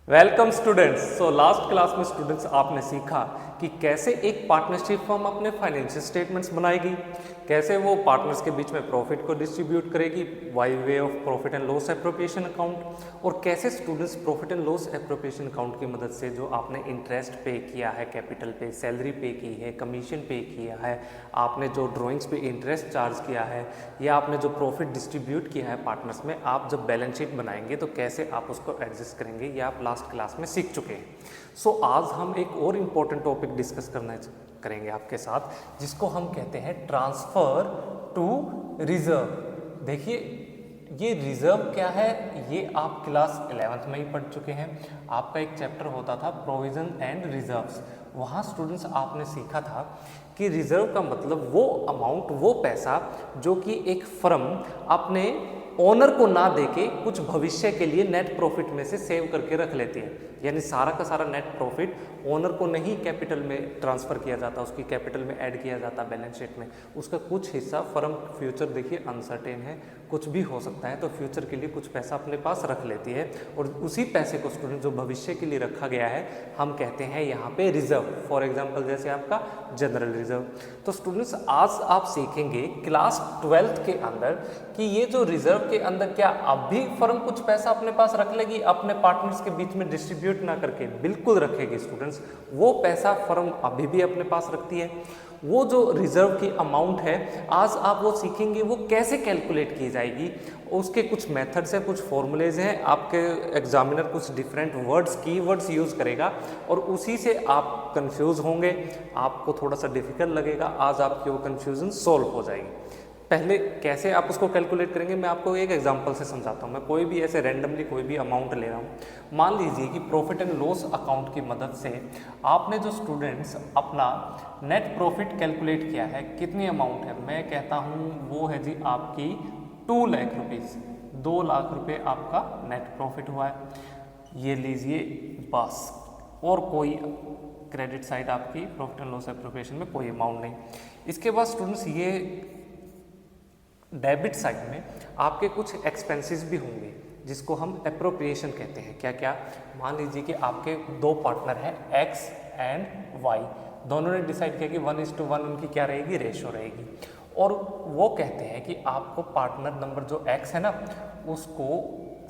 Welcome students. So last class में students आपने सीखा कि कैसे एक पार्टनरशिप फर्म अपने फाइनेंशियल स्टेटमेंट्स बनाएगी, कैसे वो पार्टनर्स के बीच में प्रॉफिट को डिस्ट्रीब्यूट करेगी by way of profit and loss appropriation account, और कैसे students profit and loss appropriation account की मदद से जो आपने इंटरेस्ट पे किया है, कैपिटल पे, सैलरी पे की है, कमीशन पे किया है, आपने जो ड्राइंग्स पे इंटरेस्ट चार्ज किया है, या आपने जो प्रॉफिट डिस्ट्रीब्यूट किया है पार्टनर्स में, आप जब बैलेंस शीट बनाएंगे तो कैसे आप उसको एडजस्ट करेंगे, ये आप लास्ट क्लास में सीख चुके हैं। सो आज हम एक और इम्पॉर्टेंट टॉपिक डिस्कस करेंगे आपके साथ, जिसको हम कहते हैं ट्रांसफर टू रिजर्व। देखिए, ये रिजर्व क्या है, ये आप क्लास 11th में ही पढ़ चुके हैं। आपका एक चैप्टर होता था प्रोविजन एंड रिजर्व्स। वहाँ स्टूडेंट्स आपने सीखा था कि रिजर्व का मतलब वो अमाउंट, वो पैसा जो कि एक फर्म अपने ओनर को ना देके कुछ भविष्य के लिए नेट प्रॉफिट में से सेव करके रख लेती है। यानी सारा का सारा नेट प्रॉफिट ओनर को नहीं कैपिटल में ट्रांसफ़र किया जाता, उसकी कैपिटल में ऐड किया जाता बैलेंस शीट में। उसका कुछ हिस्सा फर्म, फ्यूचर देखिए अनसर्टेन है, कुछ भी हो सकता है, तो फ्यूचर के लिए कुछ पैसा अपने पास रख लेती है, और उसी पैसे को स्टूडेंट जो भविष्य के लिए रखा गया है हम कहते हैं यहाँ पे रिजर्व। फॉर एग्जाम्पल जैसे आपका जनरल रिजर्व। तो स्टूडेंट्स आज आप सीखेंगे क्लास 12th के अंदर कि ये जो रिजर्व के अंदर क्या अब भी फर्म कुछ पैसा अपने पास रख लेगी अपने पार्टनर्स के बीच में डिस्ट्रीब्यूट ना करके? बिल्कुल रखेगी स्टूडेंट्स। वो पैसा फर्म अभी भी अपने पास रखती है। वो जो रिजर्व की अमाउंट है आज आप वो सीखेंगे, वो कैसे कैलकुलेट की जाएगी, उसके कुछ मेथड्स हैं, कुछ फॉर्मूलेज हैं। आपके एग्जामिनर कुछ डिफरेंट वर्ड्स, कीवर्ड्स यूज़ करेगा और उसी से आप कंफ्यूज होंगे, आपको थोड़ा सा डिफिकल्ट लगेगा। आज आपकी वो कंफ्यूजन सॉल्व हो जाएगी। पहले कैसे आप उसको कैलकुलेट करेंगे मैं आपको एक एग्जांपल से समझाता हूँ। मैं कोई भी ऐसे रैंडमली कोई भी अमाउंट ले रहा हूँ। मान लीजिए कि प्रॉफिट एंड लॉस अकाउंट की मदद से आपने जो स्टूडेंट्स अपना नेट प्रॉफिट कैलकुलेट किया है, कितनी अमाउंट है, मैं कहता हूँ वो है जी आपकी 2 लाख रुपीज़। 2 लाख रुपये आपका नेट प्रॉफिट हुआ है। ये लीजिए बस, और कोई क्रेडिट साइड आपकी प्रॉफिट एंड लॉस एप्रोप्रिएशन में कोई अमाउंट नहीं। इसके बाद स्टूडेंट्स ये डेबिट साइड में आपके कुछ एक्सपेंसेस भी होंगे जिसको हम एप्रोप्रिएशन कहते हैं। क्या क्या? मान लीजिए कि आपके 2 पार्टनर हैं एक्स एंड वाई, दोनों ने डिसाइड किया कि 1:1 उनकी क्या रहेगी, रेशो रहेगी, और वो कहते हैं कि आपको पार्टनर नंबर जो एक्स है ना उसको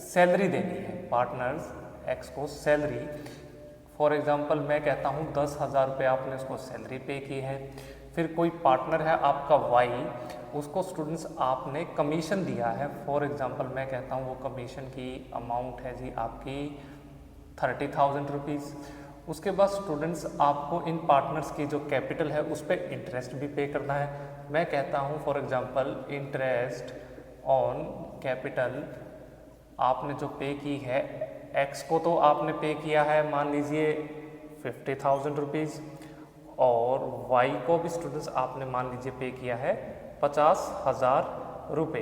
सैलरी देनी है। पार्टनर्स एक्स को सैलरी, फॉर एग्जांपल मैं कहता हूँ 10,000 रुपये आपने उसको सैलरी पे की है। फिर कोई पार्टनर है आपका वाई, उसको स्टूडेंट्स आपने कमीशन दिया है। फॉर एग्जांपल मैं कहता हूँ वो कमीशन की अमाउंट है जी आपकी 30,000 रुपीज़। उसके बाद स्टूडेंट्स आपको इन पार्टनर्स की जो कैपिटल है उस पर इंटरेस्ट भी पे करना है। मैं कहता हूँ for example interest on capital आपने जो पे की है, एक्स को तो आपने पे किया है मान लीजिए 50,000 रुपीज़, और वाई को भी स्टूडेंट्स आपने मान लीजिए पे किया है 50,000 रुपये।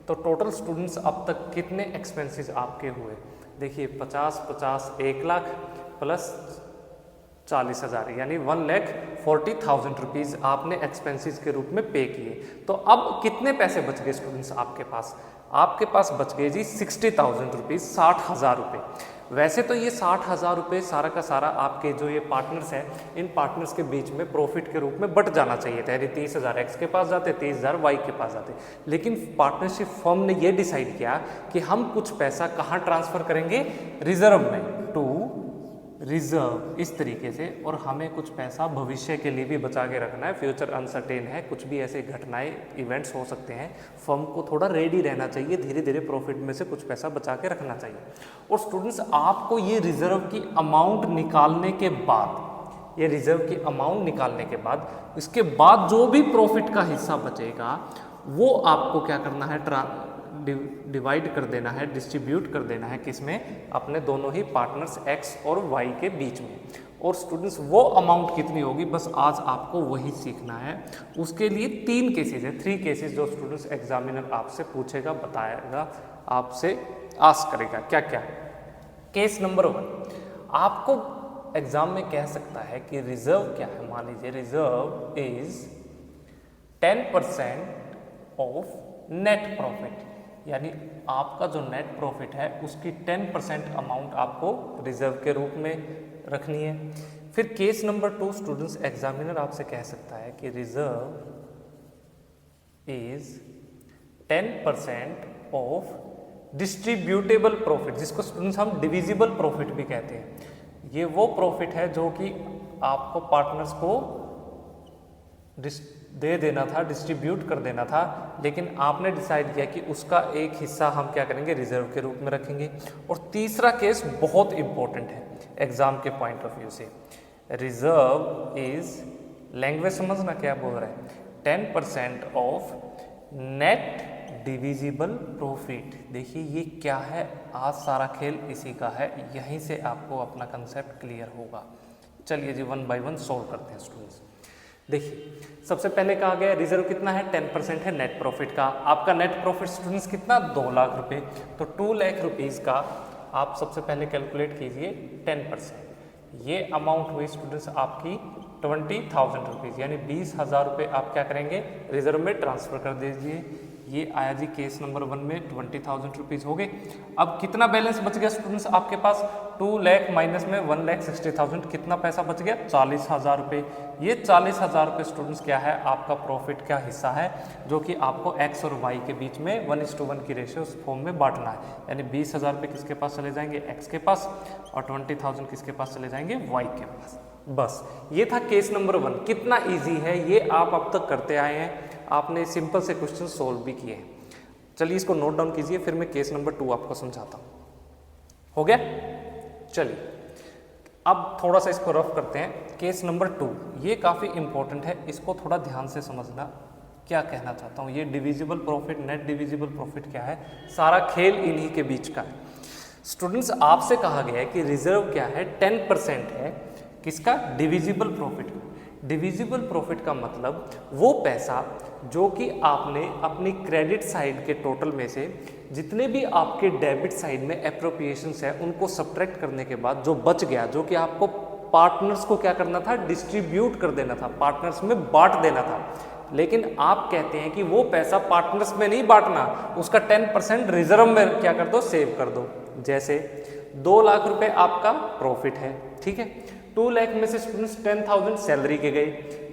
तो टोटल स्टूडेंट्स अब तक कितने एक्सपेंसेस आपके हुए? देखिए 50 1 लाख प्लस 40,000 यानी 1,40,000 रुपीज़ आपने एक्सपेंसेस के रूप में पे किए। तो अब कितने पैसे बच गए स्टूडेंट्स आपके पास? आपके पास बच गए जी 60,000 रुपीज़, 60,000 रुपये। वैसे तो ये 60,000 रुपये सारा का सारा आपके जो ये पार्टनर्स हैं, इन पार्टनर्स के बीच में प्रॉफिट के रूप में बट जाना चाहिए था। यानी 30,000 एक्स के पास जाते, 30,000 वाई के पास जाते। लेकिन पार्टनरशिप फर्म ने ये डिसाइड किया कि हम कुछ पैसा कहाँ ट्रांसफ़र करेंगे, रिजर्व में, टू रिजर्व, इस तरीके से। और हमें कुछ पैसा भविष्य के लिए भी बचा के रखना है। फ्यूचर अनसर्टेन है, कुछ भी ऐसे घटनाएं, इवेंट्स हो सकते हैं, फर्म को थोड़ा रेडी रहना चाहिए, धीरे धीरे प्रॉफिट में से कुछ पैसा बचा के रखना चाहिए। और स्टूडेंट्स आपको ये रिजर्व की अमाउंट निकालने के बाद, ये रिजर्व की अमाउंट निकालने के बाद, इसके बाद जो भी प्रॉफिट का हिस्सा बचेगा वो आपको क्या करना है, डिवाइड कर देना है, डिस्ट्रीब्यूट कर देना है, किसमें? अपने दोनों ही पार्टनर्स एक्स और वाई के बीच में। और स्टूडेंट्स वो अमाउंट कितनी होगी, बस आज आपको वही सीखना है। उसके लिए 3 केसेस है, 3 केसेस जो स्टूडेंट्स एग्जामिनर आपसे पूछेगा, बताएगा, आपसे आस्क करेगा। क्या क्या? केस नंबर 1, आपको एग्जाम में कह सकता है कि रिजर्व क्या है। मान लीजिए reserve is 10% of net profit, यानी आपका जो नेट प्रॉफिट है उसकी 10% अमाउंट आपको रिजर्व के रूप में रखनी है। फिर केस नंबर 2 स्टूडेंट्स, एग्जामिनर आपसे कह सकता है कि reserve is 10% of distributable profit, जिसको स्टूडेंट्स हम डिविजिबल प्रॉफिट भी कहते हैं। ये वो प्रॉफिट है जो कि आपको पार्टनर्स को दे देना था, डिस्ट्रीब्यूट कर देना था, लेकिन आपने डिसाइड किया कि उसका एक हिस्सा हम क्या करेंगे, रिजर्व के रूप में रखेंगे। और तीसरा केस बहुत इंपॉर्टेंट है एग्जाम के पॉइंट ऑफ व्यू से। रिजर्व इज, लैंग्वेज समझना क्या बोल रहा है, 10% ऑफ नेट डिविजिबल प्रॉफिट। देखिए ये क्या है, आज सारा खेल इसी का है, यहीं से आपको अपना कंसेप्ट क्लियर होगा। चलिए जी 1 बाय 1 सॉल्व करते हैं स्टूडेंट्स। देखिए सबसे पहले कहा गया रिजर्व कितना है, 10% है नेट प्रॉफिट का। आपका नेट प्रॉफिट स्टूडेंट्स कितना, 2 लाख रुपए। तो 2 लाख रुपीज़ का आप सबसे पहले कैलकुलेट कीजिए 10%। ये अमाउंट हुई स्टूडेंट्स आपकी 20,000 रुपीज़, यानी 20,000 रुपये आप क्या करेंगे, रिजर्व में ट्रांसफ़र कर दीजिए। ये आया जी केस नंबर 1 में 20,000 रुपीज़ हो गए। अब कितना बैलेंस बच गया स्टूडेंट्स आपके पास, 2 लाख माइनस में 1,60,000, कितना पैसा बच गया, 40,000 रुपये। ये 40,000 रुपये स्टूडेंट्स क्या है, आपका प्रॉफिट का हिस्सा है, जो कि आपको एक्स और वाई के बीच में 1:1 की रेशियो उस फॉर्म में बांटना है। यानी 20,000 रुपये किसके पास चले जाएंगे, एक्स के पास, और 20,000 किसके पास चले जाएंगे, वाई के पास। बस ये था केस नंबर 1। कितना ईजी है ये आप अब तक करते आए हैं, आपने सिंपल से क्वेश्चन सोल्व भी किए हैं। चलिए इसको नोट डाउन कीजिए, फिर मैं केस नंबर 2 आपको समझाता हूँ। हो गया, चलिए अब थोड़ा सा इसको रफ करते हैं। केस नंबर 2 ये काफ़ी इंपॉर्टेंट है, इसको थोड़ा ध्यान से समझना। क्या कहना चाहता हूँ, ये divisible profit, net divisible profit क्या है, सारा खेल इन्हीं के बीच का है। स्टूडेंट्स आपसे कहा गया है कि रिजर्व क्या है, 10% है किसका, डिविजिबल प्रॉफिट का। डिविजिबल प्रॉफिट का मतलब वो पैसा जो कि आपने अपनी क्रेडिट साइड के टोटल में से जितने भी आपके डेबिट साइड में एप्रोप्रिएशंस है उनको सब्ट्रैक्ट करने के बाद जो बच गया, जो कि आपको पार्टनर्स को क्या करना था, डिस्ट्रीब्यूट कर देना था, पार्टनर्स में बांट देना था। लेकिन आप कहते हैं कि वो पैसा पार्टनर्स में नहीं बांटना, उसका 10% रिजर्व में क्या कर दो, सेव कर दो। जैसे 2 लाख रुपए आपका प्रॉफिट है, ठीक है, 2 लाख में से स्टूडेंट्स 10,000 सैलरी के गए,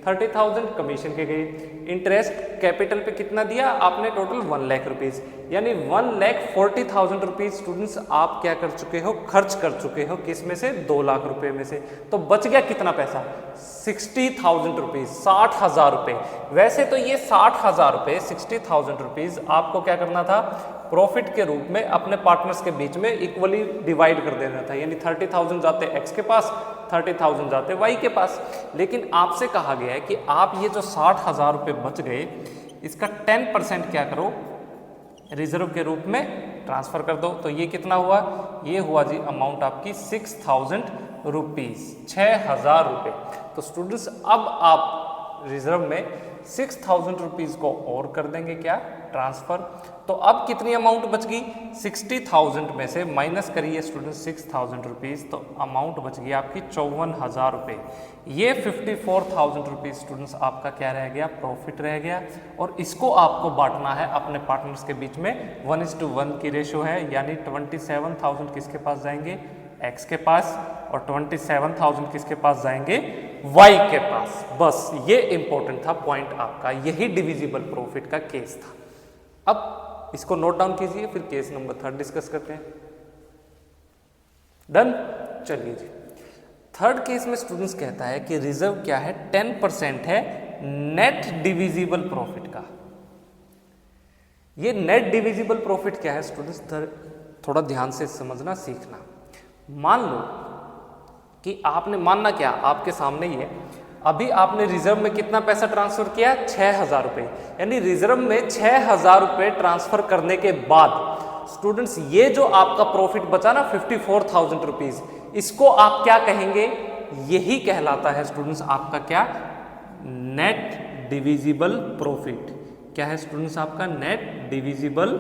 30,000 कमीशन के गए, इंटरेस्ट कैपिटल पे कितना दिया आपने, टोटल 1 लाख रुपीज़, यानी 1,40,000 रुपीज़ स्टूडेंट्स आप क्या कर चुके हो, खर्च कर चुके हो, किस में से, 2 लाख रुपए में से। तो बच गया कितना पैसा, 60,000 रुपीज़, 60,000 रुपये। वैसे तो ये 60,000 रुपये, 60,000 रुपीज़ आपको क्या करना था, प्रॉफिट के रूप में अपने पार्टनर्स के बीच में इक्वली डिवाइड कर देना था, यानी 30,000 जाते एक्स के पास, 30,000 जाते वाई के पास। लेकिन आपसे कहा गया है कि आप ये जो 60,000 रुपये बच गए, इसका 10% क्या करो, रिजर्व के रूप में ट्रांसफ़र कर दो। तो ये कितना हुआ, ये हुआ जी अमाउंट आपकी 6,000 रुपीज़, 6,000 रुपये। तो स्टूडेंट्स अब आप रिजर्व में 6,000 रुपीज़ को और कर देंगे क्या, ट्रांसफ़र। तो अब कितनी अमाउंट बच गई, 60,000 में से माइनस करिए स्टूडेंट 6,000 रुपीज़, तो अमाउंट बच गई आपकी 54,000 रुपये। ये 54,000 रुपीज़ स्टूडेंट्स आपका क्या रह गया, प्रॉफिट रह गया। और इसको आपको बांटना है अपने पार्टनर्स के बीच में, 1:1 की रेशो है, यानी 27,000 किसके पास जाएंगे, एक्स के पास, और 27,000 किसके पास जाएंगे, वाई के पास। बस ये इंपॉर्टेंट था पॉइंट आपका, यही डिविजिबल प्रॉफिट का केस था। अब इसको नोट डाउन कीजिए, फिर केस नंबर 3 डिस्कस करते हैं। डन, चलिए जी। 3rd केस में स्टूडेंट्स कहता है कि रिजर्व क्या है, 10% है नेट डिविजिबल प्रॉफिट का। ये नेट डिविजिबल प्रॉफिट क्या है स्टूडेंट्स, थोड़ा ध्यान से समझना सीखना। मान लो कि आपने, मानना क्या, आपके सामने ही है, अभी आपने रिजर्व में कितना पैसा ट्रांसफर किया, 6,000 रुपये, यानी रिजर्व में 6,000 रुपये ट्रांसफर करने के बाद स्टूडेंट्स ये जो आपका प्रॉफिट बचा ना 54,000 रुपीज़, इसको आप क्या कहेंगे, यही कहलाता है स्टूडेंट्स आपका क्या, नेट डिविजिबल प्रॉफिट। क्या है स्टूडेंट्स आपका नेट डिविजिबल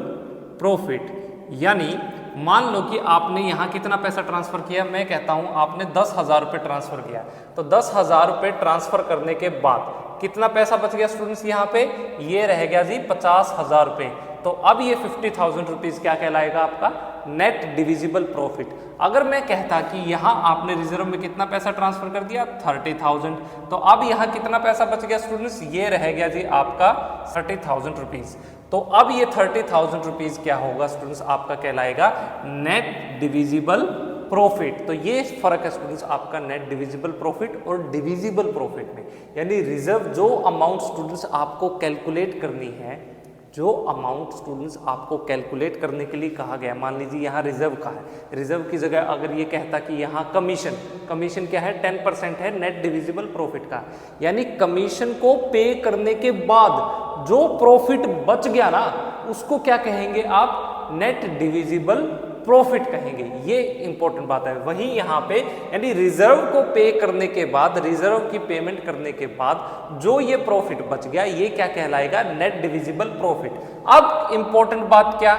प्रॉफिट। यानी मान लो कि आपने यहाँ कितना पैसा ट्रांसफ़र किया, मैं कहता हूँ आपने 10,000 रुपये ट्रांसफ़र किया, तो 10,000 रुपये ट्रांसफ़र करने के बाद कितना पैसा बच गया स्टूडेंट्स, यहाँ पे ये रह गया जी 50,000 रुपये। तो अब ये 50,000 रुपीज़ क्या कहलाएगा आपका नेट डिविजिबल प्रॉफिट। अगर मैं कहता कि यहाँ आपने रिजर्व में कितना पैसा ट्रांसफर कर दिया 30,000, तो अब यहाँ कितना पैसा बच गया स्टूडेंट्स, ये रह गया जी आपका 30,000 रुपीज़। तो अब ये 30,000 रुपीज़ क्या होगा स्टूडेंट्स, आपका कहलाएगा नेट डिविजिबल प्रॉफिट। तो ये फर्क है स्टूडेंट्स आपका नेट डिविजिबल प्रॉफिट और डिविजिबल प्रॉफिट में। यानी रिजर्व जो अमाउंट स्टूडेंट्स आपको कैलकुलेट करनी है, जो अमाउंट स्टूडेंट्स आपको कैलकुलेट करने के लिए कहा गया, मान लीजिए यहाँ रिजर्व का है, रिजर्व की जगह अगर ये कहता कि यहाँ कमीशन क्या है 10% है नेट डिविजिबल प्रॉफिट का, यानी कमीशन को पे करने के बाद जो प्रॉफिट बच गया ना उसको क्या कहेंगे आप, नेट डिविजिबल प्रॉफिट कहेंगे। ये इंपॉर्टेंट बात है। वहीं यहाँ पे यानी रिजर्व को पे करने के बाद, रिजर्व की पेमेंट करने के बाद जो ये प्रॉफिट बच गया ये क्या कहलाएगा, नेट डिविजिबल प्रॉफिट। अब इंपॉर्टेंट बात क्या,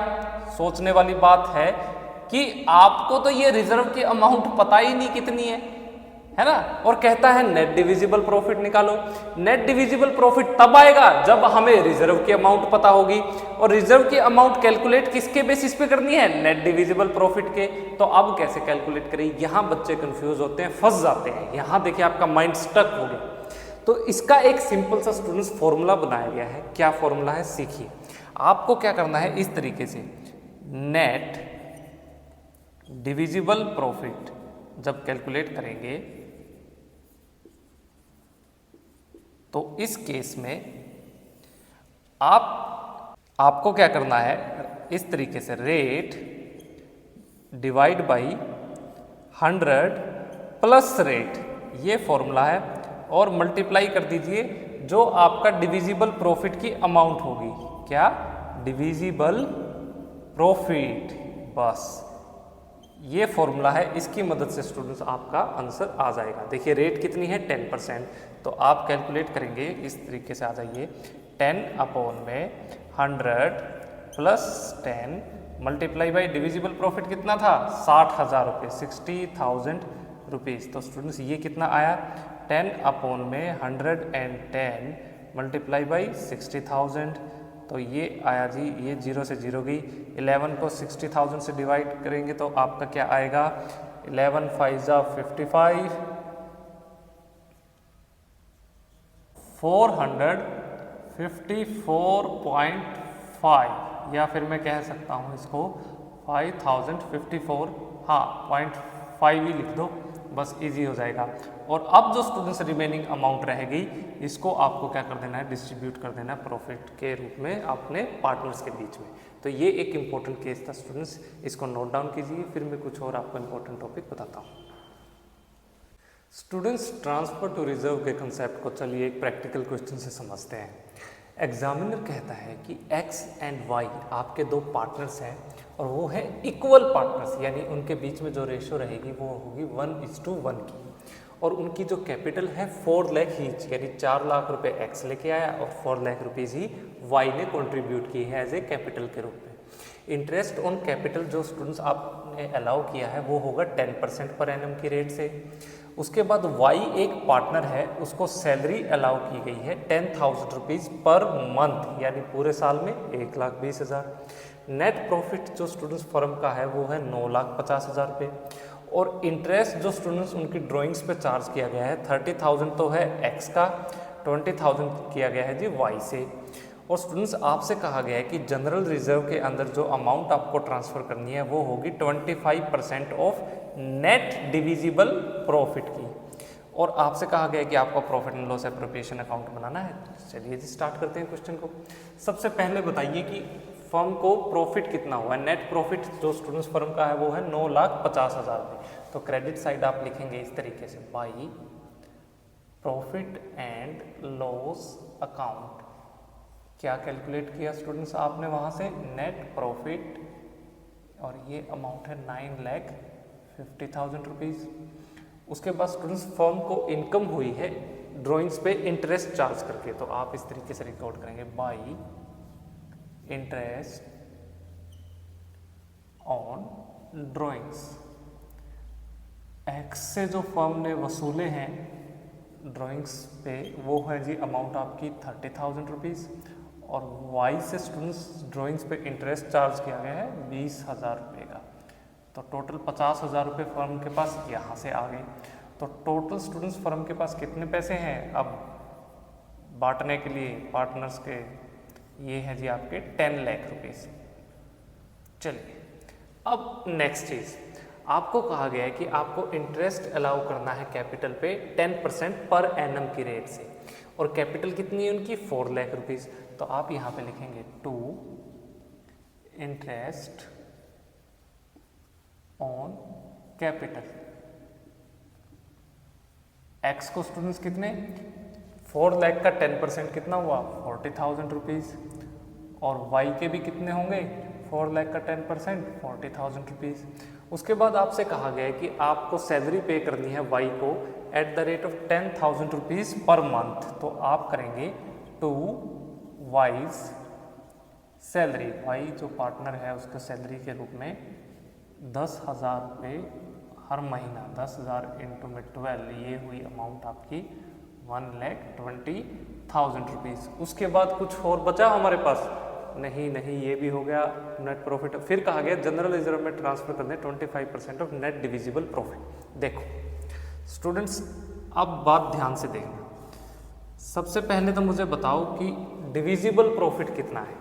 सोचने वाली बात है कि आपको तो ये रिजर्व की अमाउंट पता ही नहीं कितनी है ना, और कहता है नेट डिविजिबल प्रॉफिट निकालो। नेट डिविजिबल प्रॉफिट तब आएगा जब हमें रिजर्व की अमाउंट पता होगी, और रिजर्व की अमाउंट कैलकुलेट किसके बेसिस पे करनी है, नेट डिविजिबल प्रॉफिट के। तो अब कैसे कैलकुलेट करें, यहां बच्चे कंफ्यूज होते हैं, फंस जाते हैं। यहां देखिए आपका माइंड स्टक हो गया। तो इसका एक सिंपल सा स्टूडेंट्स फॉर्मूला बनाया गया है। क्या फॉर्मूला है सीखिए। आपको क्या करना है, इस तरीके से नेट डिविजिबल प्रॉफिट जब कैलकुलेट करेंगे तो इस केस में आपको क्या करना है, इस तरीके से rate divide by 100 plus rate, ये फॉर्मूला है, और मल्टीप्लाई कर दीजिए जो आपका डिविजिबल प्रॉफिट की अमाउंट होगी। क्या, डिविजिबल प्रॉफिट, बस ये फॉर्मूला है। इसकी मदद से स्टूडेंट्स आपका आंसर आ जाएगा। देखिए रेट कितनी है 10%, तो आप कैलकुलेट करेंगे इस तरीके से, आ जाइए 10/100 plus 10 multiply by divisible profit कितना था 60,000 रुपये, 60,000 रुपीज़। तो स्टूडेंट्स ये कितना आया 10/110 मल्टीप्लाई बाई 60,000, तो ये आया जी, ये 0 से 0 गई, 11 को 60,000 से डिवाइड करेंगे तो आपका क्या आएगा, 11 5 55, 454.5, या फिर मैं कह सकता हूँ इसको 5054, हाँ 0.5 ही लिख दो, बस इजी हो जाएगा। और अब जो स्टूडेंट्स रिमेनिंग अमाउंट रहेगी इसको आपको क्या कर देना है, डिस्ट्रीब्यूट कर देना है प्रॉफिट के रूप में अपने पार्टनर्स के बीच में। तो ये एक इंपॉर्टेंट केस था स्टूडेंट्स, इसको नोट डाउन कीजिए, फिर मैं कुछ और आपको इंपॉर्टेंट टॉपिक बताता हूँ। स्टूडेंट्स ट्रांसफर टू रिजर्व के कंसेप्ट को चलिए एक प्रैक्टिकल क्वेश्चन से समझते हैं। एग्जामिनर कहता है कि x एंड y आपके दो पार्टनर्स हैं और वो है इक्वल पार्टनर्स, यानी उनके बीच में जो रेशो रहेगी वो होगी 1:1 की, और उनकी जो कैपिटल है 4 लाख ईच, यानी 4 लाख रुपए x लेके आया और 4 लाख रुपीज़ ही y ने कंट्रीब्यूट की है एज ए कैपिटल के रूप में। इंटरेस्ट ऑन कैपिटल जो स्टूडेंट्स आपने अलाउ किया है वो होगा 10% पर एनम की रेट से। उसके बाद y एक पार्टनर है, उसको सैलरी अलाउ की गई है 10,000 रुपीज़ पर मंथ, यानी पूरे साल में 1,20,000। नेट प्रॉफिट जो स्टूडेंट्स फर्म का है वो है 9,50,000 रुपये, और इंटरेस्ट जो स्टूडेंट्स उनकी ड्राइंग्स पे चार्ज किया गया है 30,000 तो है x का, 20,000 किया गया है जी y से। और स्टूडेंट्स आपसे कहा गया है कि जनरल रिजर्व के अंदर जो अमाउंट आपको ट्रांसफ़र करनी है वो होगी 25% ऑफ नेट डिविजिबल प्रॉफिट की, और आपसे कहा गया है कि आपको profit and loss appropriation account बनाना है। चलिए जी स्टार्ट करते हैं क्वेश्चन को। सबसे पहले बताइए कि फर्म को प्रॉफिट कितना हुआ है। नेट प्रॉफिट जो स्टूडेंट्स फर्म का है वो है 9,50,000 रुपये। तो क्रेडिट साइड आप लिखेंगे इस तरीके से, by profit and loss account. क्या कैलकुलेट किया स्टूडेंट्स आपने वहाँ से, नेट प्रॉफिट, और ये अमाउंट है 9,50,000 रुपीज़। उसके बाद स्टूडेंट्स फर्म को इनकम हुई है ड्राइंग्स पे इंटरेस्ट चार्ज करके, तो आप इस तरीके से रिकॉर्ड करेंगे, by interest on drawings. X से जो फर्म ने वसूले हैं ड्राइंग्स पे वो है जी अमाउंट आपकी 30,000 रुपीज़, और वाई से स्टूडेंट्स ड्राइंग्स पे इंटरेस्ट चार्ज किया गया है 20,000 रुपये का। तो टोटल 50,000 रुपये फर्म के पास यहाँ से आ गए। तो टोटल स्टूडेंट्स फर्म के पास कितने पैसे हैं अब बांटने के लिए पार्टनर्स के, ये है जी आपके 10 लाख रुपीस। चलिए अब नेक्स्ट चीज़, आपको कहा गया है कि आपको इंटरेस्ट अलाउ करना है कैपिटल पे 10% पर एनम की रेट से, और कैपिटल कितनी है उनकी 4 लाख रुपीस। तो आप यहाँ पे लिखेंगे to interest on capital. X को स्टूडेंट्स कितने 4 लाख का 10% कितना हुआ 40,000 रुपीज़, और वाई के भी कितने होंगे 4 लाख का 10% 40,000 रुपीज़। उसके बाद आपसे कहा गया है कि आपको सैलरी पे करनी है वाई को at the rate of 10,000 rupees per month. तो आप करेंगे टू वाइज सैलरी, वाई जो पार्टनर है उसका सैलरी के रूप में 10,000 रुपये हर महीना, 10,000 इंटू में 12, ये हुई अमाउंट आपकी 1,20,000 रुपीज़। उसके बाद कुछ और बचा हमारे पास नहीं, ये भी हो गया नेट प्रॉफिट। फिर कहा गया जनरल रिजर्व में ट्रांसफर करने 25% ऑफ नेट डिविजिबल प्रॉफिट। देखो स्टूडेंट्स अब बात ध्यान से देखना, सबसे पहले तो मुझे बताओ कि डिविजिबल प्रॉफिट कितना है,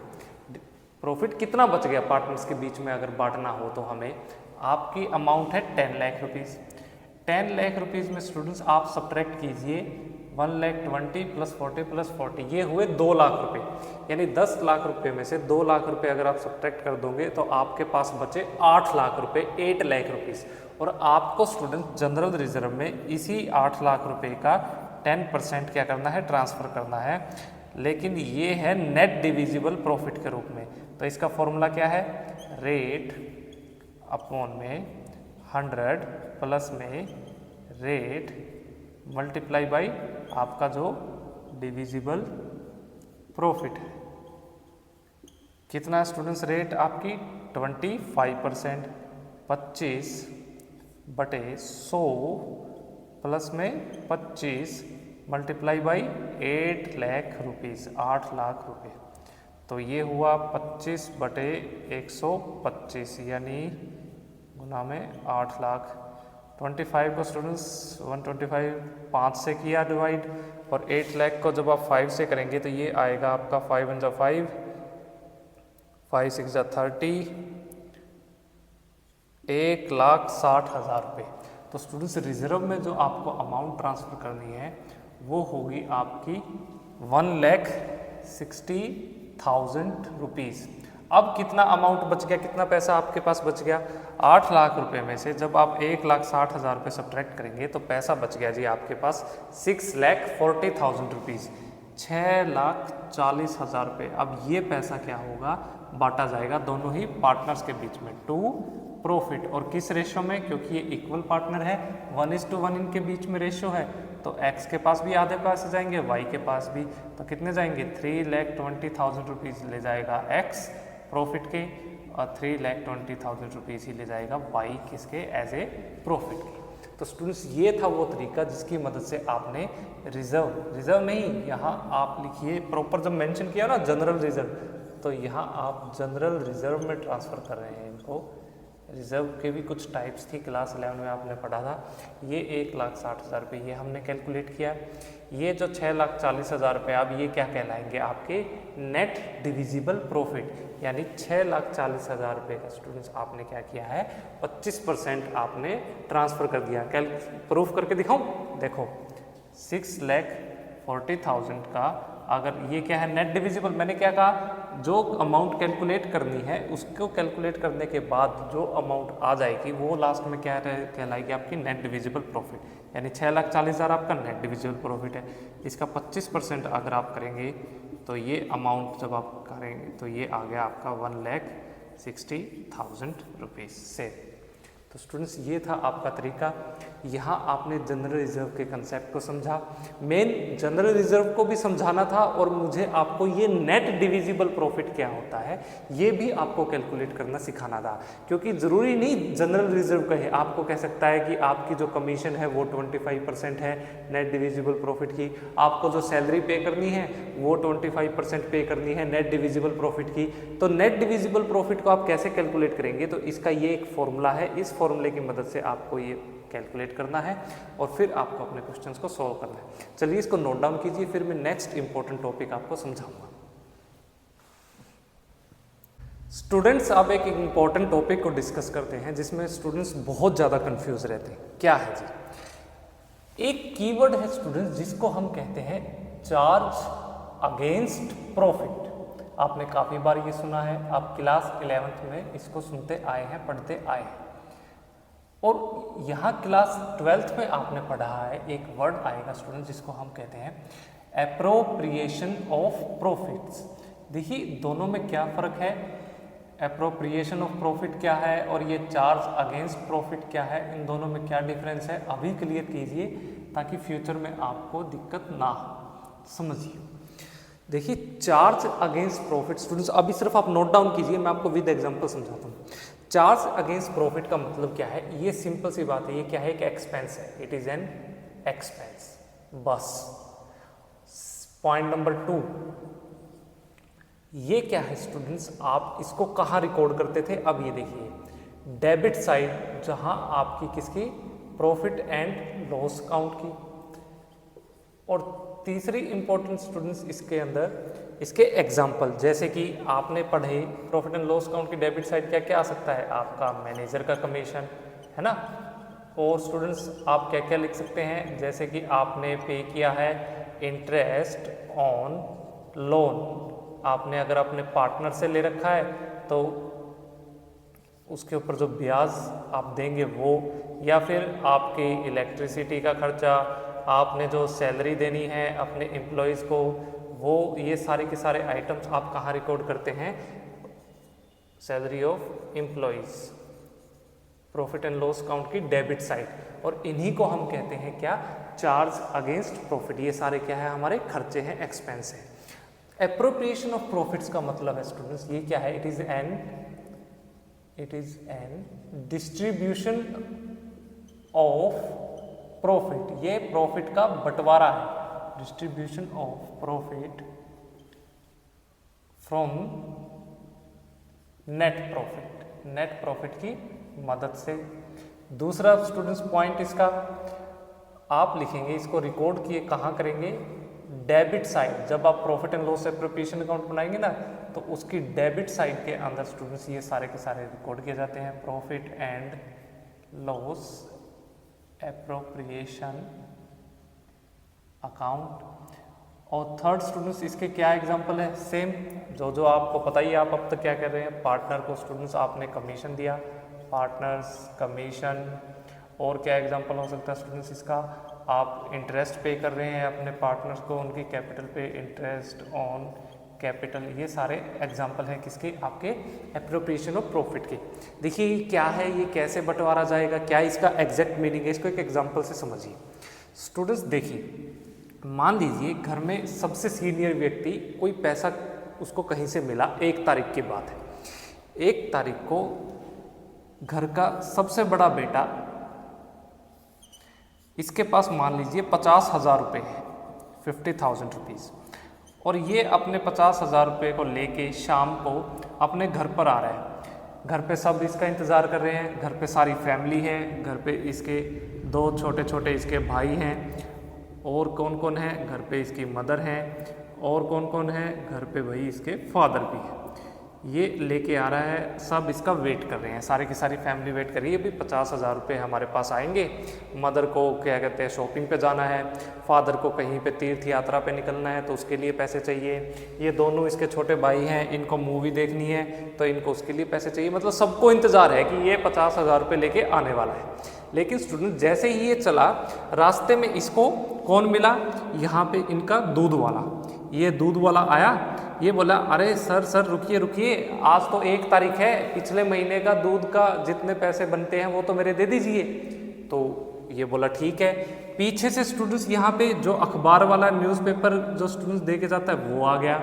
प्रॉफिट कितना बच गया पार्टनर्स के बीच में अगर बांटना हो तो हमें। आपकी अमाउंट है 10 लाख रुपीज़। 10 लाख रुपीज़ में स्टूडेंट्स आप सब्ट्रैक्ट कीजिए 1,20,000 प्लस 40 ये हुए 2 लाख रुपए, यानी 10 लाख रुपए में से 2 लाख रुपए अगर आप सब्ट्रैक्ट कर दोगे तो आपके पास बचे 8 लाख रुपए, 8 लाख रुपीज़। और आपको स्टूडेंट जनरल रिजर्व में इसी 8 लाख रुपए का 10% क्या करना है ट्रांसफ़र करना है, लेकिन ये है नेट डिविजिबल प्रॉफिट के रूप में। तो इसका फॉर्मूला क्या है, रेट अपॉन में 100 प्लस में रेट मल्टीप्लाई बाई आपका जो डिविजिबल प्रॉफिट है। कितना स्टूडेंट्स रेट आपकी 25%, 25/100 प्लस में 25 multiply by 8 lakh rupees, 8 lakh रुपए। तो ये हुआ 25/125 यानी गुना में 8 लाख। 25 को स्टूडेंट्स 125 5 से किया डिवाइड, और 8 लाख को जब आप 5 से करेंगे तो ये आएगा आपका 5 × 5, 5 × 6 = 30, 1,60,000 रुपये। तो स्टूडेंट्स रिजर्व में जो आपको अमाउंट ट्रांसफ़र करनी है वो होगी आपकी 1,60,000 रुपीज़। अब कितना अमाउंट बच गया, कितना पैसा आपके पास बच गया, 8 लाख रुपए में से जब आप 1,60,000 रुपये सब्ट्रैक्ट करेंगे तो पैसा बच गया जी आपके पास 6,40,000 रुपीज़, 6,40,000 रुपये। अब ये पैसा क्या होगा, बांटा जाएगा दोनों ही पार्टनर्स के बीच में टू प्रॉफिट। और किस रेशो में, क्योंकि ये इक्वल पार्टनर है 1:1 इनके बीच में रेशो है, तो x के पास भी आधे पैसे जाएंगे, y के पास भी। तो कितने जाएंगे 3,20,000 रुपीज़ ले जाएगा x प्रॉफिट के, और 3,20,000 रुपीज़ ही ले जाएगा y किसके एज ए प्रॉफिट के। तो स्टूडेंट्स ये था वो तरीका जिसकी मदद से आपने रिजर्व नहीं, यहाँ आप लिखिए प्रॉपर, जब मेंशन किया ना जनरल रिजर्व, तो यहाँ आप जनरल रिजर्व में ट्रांसफ़र कर रहे हैं इनको। रिजर्व के भी कुछ टाइप्स थी, क्लास 11 में आपने पढ़ा था। ये 1,60,000 रुपये ये हमने कैलकुलेट किया। ये जो 6,40,000 रुपये, अब ये क्या कहलाएंगे आपके नेट डिविजिबल प्रॉफिट, यानी 6,40,000 रुपये का स्टूडेंट्स आपने क्या किया है 25% आपने ट्रांसफ़र कर दिया। प्रूफ करके दिखाऊं, देखो 6,40,000 का अगर ये क्या है नेट डिविजिबल, मैंने क्या कहा जो अमाउंट कैलकुलेट करनी है उसको कैलकुलेट करने के बाद जो अमाउंट आ जाएगी वो लास्ट में क्या कहलाएगी आपकी नेट डिविजिबल प्रॉफिट, यानी 6,40,000 आपका नेट डिविजिबल प्रॉफिट है। इसका 25% अगर आप करेंगे तो ये अमाउंट जब आप करेंगे तो ये आ गया आपका 1,60,000 रुपीज़ से। तो स्टूडेंट्स ये था आपका तरीका यहाँ आपने जनरल रिजर्व के कंसेप्ट को समझा, मेन जनरल रिजर्व को भी समझाना था, और मुझे आपको ये नेट डिविजिबल प्रॉफिट क्या होता है ये भी आपको कैलकुलेट करना सिखाना था। क्योंकि ज़रूरी नहीं जनरल रिजर्व कहे, आपको कह सकता है कि आपकी जो कमीशन है वो 25% है नेट डिविजिबल प्रॉफिट की, आपको जो सैलरी पे करनी है वो 25% पे करनी है नेट डिविजिबल प्रॉफिट की। तो नेट डिविजिबल प्रॉफिट को आप कैसे कैलकुलेट करेंगे, तो इसका ये एक फॉर्मूला है, इस फॉर्मूले की मदद से आपको ये कैलकुलेट करना है और फिर आपको अपने क्वेश्चंस को सॉल्व करना है। चलिए इसको नोट डाउन कीजिए, फिर मैं नेक्स्ट इंपॉर्टेंट टॉपिक आपको समझाऊंगा। स्टूडेंट्स, अब एक इंपॉर्टेंट टॉपिक को डिस्कस करते हैं जिसमें स्टूडेंट्स बहुत ज़्यादा कंफ्यूज रहते हैं। क्या है जी? एक कीवर्ड है स्टूडेंट्स जिसको हम कहते हैं चार्ज अगेंस्ट प्रॉफिट। आपने काफ़ी बार ये सुना है, आप क्लास 11th में इसको सुनते आए हैं, पढ़ते आए हैं, और यहाँ क्लास 12th में आपने पढ़ा है, एक वर्ड आएगा स्टूडेंट जिसको हम कहते हैं एप्रोप्रिएशन ऑफ प्रॉफिट्स। देखिए दोनों में क्या फ़र्क है, एप्रोप्रिएशन ऑफ प्रॉफिट क्या है और ये चार्ज अगेंस्ट प्रॉफिट क्या है, इन दोनों में क्या डिफरेंस है अभी क्लियर कीजिए ताकि फ्यूचर में आपको दिक्कत ना हो। समझिए, देखिए चार्ज अगेंस्ट प्रॉफिट स्टूडेंट्स, अभी सिर्फ आप नोट डाउन कीजिए, मैं आपको विद एग्जांपल समझाता हूँ। चार्ज अगेंस्ट प्रॉफिट का मतलब क्या है, ये सिंपल सी बात है, ये क्या है, एक एक्सपेंस है, इट इज एन एक्सपेंस, बस। पॉइंट नंबर 2, ये क्या है स्टूडेंट्स, आप इसको कहाँ रिकॉर्ड करते थे, अब ये देखिए डेबिट साइड, जहाँ आपकी किसकी, प्रॉफिट एंड लॉस अकाउंट की। और तीसरी इंपॉर्टेंट स्टूडेंट्स इसके अंदर इसके एग्जाम्पल, जैसे कि आपने पढ़े प्रॉफिट एंड लॉस अकाउंट की डेबिट साइड क्या क्या आ सकता है, आपका मैनेजर का कमीशन है ना, और स्टूडेंट्स आप क्या क्या लिख सकते हैं, जैसे कि आपने पे किया है इंटरेस्ट ऑन लोन, आपने अगर अपने पार्टनर से ले रखा है तो उसके ऊपर जो ब्याज आप देंगे वो, या फिर आपकी इलेक्ट्रिसिटी का खर्चा, आपने जो सैलरी देनी है अपने एम्प्लॉयज़ को वो, ये सारे के सारे आइटम्स आप कहाँ रिकॉर्ड करते हैं, salary of employees, profit and loss account की डेबिट साइड, और इन्हीं को हम कहते हैं क्या, चार्ज अगेंस्ट प्रॉफिट। ये सारे क्या है, हमारे खर्चे हैं, एक्सपेंस है। एप्रोप्रिएशन ऑफ प्रॉफिट्स का मतलब है स्टूडेंट्स, ये क्या है, it is an distribution of profit, ये प्रॉफिट का बंटवारा है, distribution of profit from net profit की मदद से। दूसरा स्टूडेंट्स पॉइंट इसका आप लिखेंगे, इसको रिकॉर्ड किए कहाँ करेंगे, डेबिट साइड, जब आप profit and loss appropriation account बनाएंगे ना तो उसकी डेबिट साइड के अंदर स्टूडेंट्स ये सारे के सारे रिकॉर्ड किए जाते हैं, profit and loss appropriation account. और थर्ड स्टूडेंट्स इसके क्या एग्जांपल है, सेम जो आपको पता ही है, आप अब तक क्या कर रहे हैं, पार्टनर को स्टूडेंट्स आपने कमीशन दिया, पार्टनर्स कमीशन, और क्या एग्जांपल हो सकता है स्टूडेंट्स इसका, आप इंटरेस्ट पे कर रहे हैं अपने पार्टनर्स को उनकी कैपिटल पे, इंटरेस्ट ऑन कैपिटल, ये सारे एग्जांपल हैं किसके, आपके एप्रोप्रिएशन ऑफ प्रॉफिट के। देखिए क्या है, ये कैसे बंटवारा जाएगा, क्या इसका एग्जैक्ट मीनिंग है, इसको एक एग्जांपल से समझिए। स्टूडेंट्स देखिए, मान लीजिए घर में सबसे सीनियर व्यक्ति, कोई पैसा उसको कहीं से मिला, 1 तारीख की बात है, 1 तारीख को घर का सबसे बड़ा बेटा, इसके पास मान लीजिए 50,000 रुपये है, 50,000 रुपीज़, और ये अपने 50,000 रुपये को लेके शाम को अपने घर पर आ रहा है। घर पे सब इसका इंतज़ार कर रहे हैं, घर पे सारी फैमिली है, घर पे इसके 2 छोटे छोटे इसके भाई हैं, और कौन कौन है, घर पे इसकी मदर हैं, और कौन कौन है, घर पे भाई इसके फादर भी है। ये लेके आ रहा है, सब इसका वेट कर रहे हैं, सारी की सारी फैमिली वेट कर रही है, भी 50,000 रुपये हमारे पास आएंगे, मदर को क्या कहते हैं शॉपिंग पे जाना है, फादर को कहीं पे तीर्थ यात्रा पे निकलना है तो उसके लिए पैसे चाहिए, ये दोनों इसके छोटे भाई हैं, इनको मूवी देखनी है तो इनको उसके लिए पैसे चाहिए, मतलब सबको इंतज़ार है कि ये 50,000 रुपये लेके आने वाला है। लेकिन स्टूडेंट जैसे ही ये चला, रास्ते में इसको कौन मिला, यहाँ पे इनका दूध वाला, ये दूध वाला आया, ये बोला अरे सर रुकिए, आज तो 1 तारीख है, पिछले महीने का दूध का जितने पैसे बनते हैं वो तो मेरे दे दीजिए। तो ये बोला ठीक है। पीछे से स्टूडेंट्स यहाँ पे जो अखबार वाला न्यूज़पेपर जो स्टूडेंट्स दे के जाता है वो आ गया।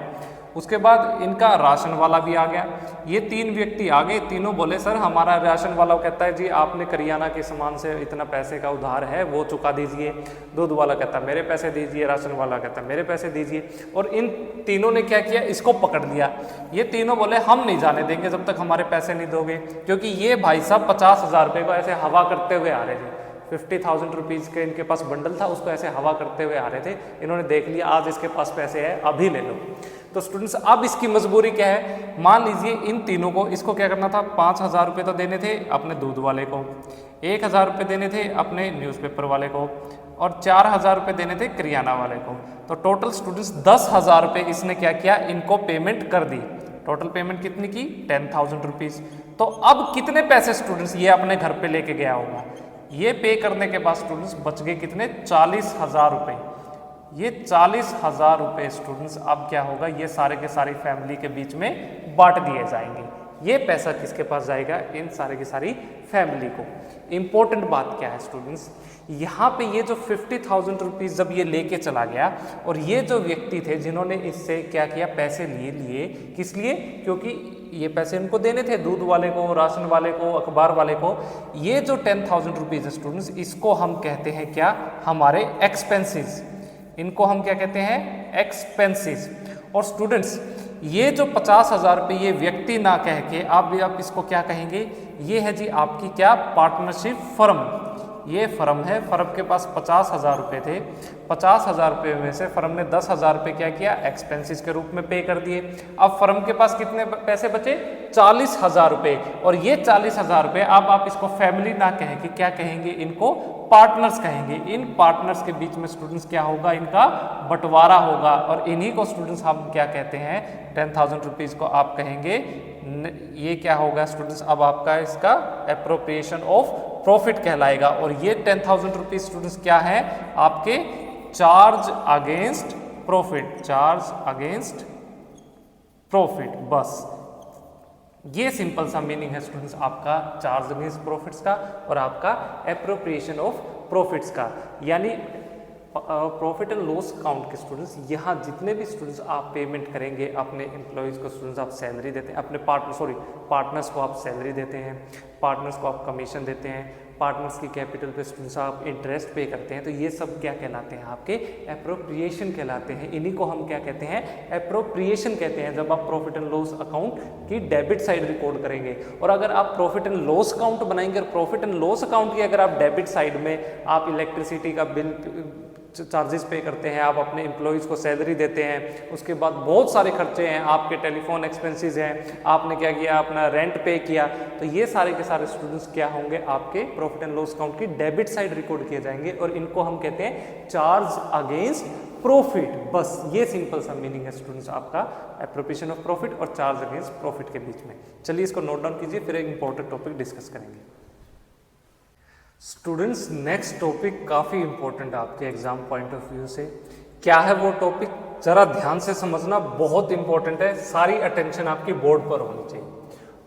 उसके बाद इनका राशन वाला भी आ गया। ये 3 व्यक्ति आ गए, तीनों बोले सर हमारा राशन वाला कहता है जी आपने करियाना के सामान से इतना पैसे का उधार है वो चुका दीजिए। दूध वाला कहता है मेरे पैसे दीजिए, राशन वाला कहता है मेरे पैसे दीजिए। और इन तीनों ने क्या किया, इसको पकड़ लिया। ये तीनों बोले हम नहीं जाने देंगे जब तक हमारे पैसे नहीं दोगे, क्योंकि ये भाई साहब 50,000 रुपये को ऐसे हवा करते हुए आ रहे थे। 50,000 रुपीज़ के इनके पास बंडल था, उसको ऐसे हवा करते हुए आ रहे थे। इन्होंने देख लिया आज इसके पास पैसे है अभी ले लो। तो स्टूडेंट्स अब इसकी मजबूरी क्या है, मान लीजिए इन तीनों को, इसको क्या करना था, 5,000 रुपये तो देने थे अपने दूध वाले को, 1,000 रुपये देने थे अपने न्यूज़पेपर वाले को, और 4,000 रुपये देने थे करियाना वाले को। तो टोटल स्टूडेंट्स 10,000 रुपये इसने क्या किया, इनको पेमेंट कर दी। टोटल पेमेंट कितनी की, 10,000 रुपीज़। तो अब कितने पैसे स्टूडेंट्स ये अपने घर पे लेके गया होगा, ये पे करने के बाद स्टूडेंट्स बच गए कितने, 40,000 रुपये। ये 40,000 रुपये स्टूडेंट्स अब क्या होगा, ये सारे के सारी फैमिली के बीच में बांट दिए जाएंगे। ये पैसा किसके पास जाएगा, इन सारे की सारी फैमिली को। इंपॉर्टेंट बात क्या है स्टूडेंट्स, यहाँ पे ये जो 50,000 रुपीज़ जब ये लेके चला गया, और ये जो व्यक्ति थे जिन्होंने इससे क्या किया, पैसे लिए किस लिए, क्योंकि ये पैसे इनको देने थे, दूध वाले को, राशन वाले को, अखबार वाले को। ये जो 10,000 रुपीज़ है स्टूडेंट्स, इसको हम कहते हैं क्या, हमारे एक्सपेंसेस। इनको हम क्या कहते हैं, एक्सपेंसेस। और स्टूडेंट्स ये जो 50,000 रुपये ये व्यक्ति ना कह के आप इसको क्या कहेंगे, ये है जी आपकी क्या, पार्टनरशिप फर्म। ये फर्म है, फर्म के पास 50,000 रुपये थे। 50,000 रुपये में से फर्म ने 10,000 रुपये क्या किया, एक्सपेंसेस के रूप में पे कर दिए। अब फर्म के पास कितने पैसे बचे, 40,000 रुपये। और ये 40,000 रुपये अब आप इसको फैमिली ना कहेंगे, क्या कहेंगे, इनको पार्टनर्स कहेंगे। इन पार्टनर्स के बीच में स्टूडेंट्स क्या होगा, इनका बंटवारा होगा। और इन्हीं को स्टूडेंट्स हम क्या कहते हैं, 10,000 रुपीज़ को आप कहेंगे, ये क्या होगा स्टूडेंट्स, अब आपका इसका एप्रोप्रिएशन ऑफ प्रॉफिट कहलाएगा। और ये 10,000 रुपीज़ स्टूडेंट्स क्या है, आपके charge against profit, charge against profit. बस ये सिंपल सा मीनिंग है स्टूडेंट्स आपका चार्ज अगेंस्ट प्रॉफिट्स का और आपका एप्रोप्रिएशन ऑफ प्रॉफिट्स का। यानी प्रॉफिट एंड लॉस अकाउंट के स्टूडेंट्स, यहाँ जितने भी स्टूडेंट्स आप पेमेंट करेंगे अपने एम्प्लॉयज़ को, स्टूडेंट्स आप सैलरी देते हैं, अपने पार्टनर्स को आप सैलरी देते हैं, पार्टनर्स को आप कमीशन देते हैं, पार्टनर्स की कैपिटल पे स्टूडेंट्स आप इंटरेस्ट पे करते हैं, तो ये सब क्या कहलाते हैं, आपके एप्रोप्रिएशन कहलाते हैं। इन्हीं को हम क्या कहते हैं, एप्रोप्रिएशन कहते हैं। जब आप प्रॉफिट एंड लॉस अकाउंट की डेबिट साइड रिकॉर्ड करेंगे, और अगर आप प्रॉफिट एंड लॉस अकाउंट बनाएंगे और प्रॉफिट एंड लॉस अकाउंट की अगर आप डेबिट साइड में आप इलेक्ट्रिसिटी का बिल चार्जेस पे करते हैं, आप अपने एम्प्लॉयज़ को सैलरी देते हैं, उसके बाद बहुत सारे खर्चे हैं, आपके टेलीफोन एक्सपेंसेस हैं, आपने क्या किया, अपना रेंट पे किया, तो ये सारे के सारे स्टूडेंट्स क्या होंगे, आपके प्रॉफिट एंड लॉस अकाउंट की डेबिट साइड रिकॉर्ड किए जाएंगे। और इनको हम कहते हैं चार्ज अगेंस्ट प्रॉफिट। बस ये सिंपल सा मीनिंग है स्टूडेंट्स आपका एप्रोप्रिएशन ऑफ प्रॉफिट और चार्ज अगेंस्ट प्रॉफिट के बीच में। चलिए इसको नोट डाउन कीजिए, फिर एक इंपॉर्टेंट टॉपिक डिस्कस करेंगे। स्टूडेंट्स नेक्स्ट टॉपिक काफ़ी इंपॉर्टेंट है आपके एग्जाम पॉइंट ऑफ व्यू से। क्या है वो टॉपिक, जरा ध्यान से समझना, बहुत इंपॉर्टेंट है, सारी अटेंशन आपकी बोर्ड पर होनी चाहिए।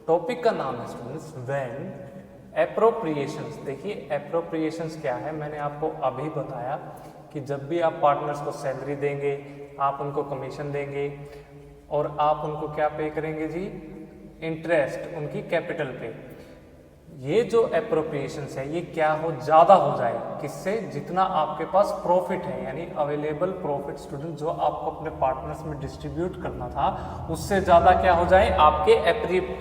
टॉपिक का नाम है स्टूडेंट्स व्हेन एप्रोप्रिएशंस। देखिए एप्रोप्रिएशंस क्या है, मैंने आपको अभी बताया कि जब भी आप पार्टनर्स को सैलरी देंगे, आप उनको कमीशन देंगे और आप उनको क्या पे करेंगे जी, इंटरेस्ट उनकी कैपिटल पे। ये जो एप्रोप्रिएशंस है ये क्या हो, ज़्यादा हो जाए, किससे, जितना आपके पास प्रॉफिट है, यानी अवेलेबल प्रॉफिट स्टूडेंट जो आपको अपने पार्टनर्स में डिस्ट्रीब्यूट करना था उससे ज़्यादा क्या हो जाए, आपके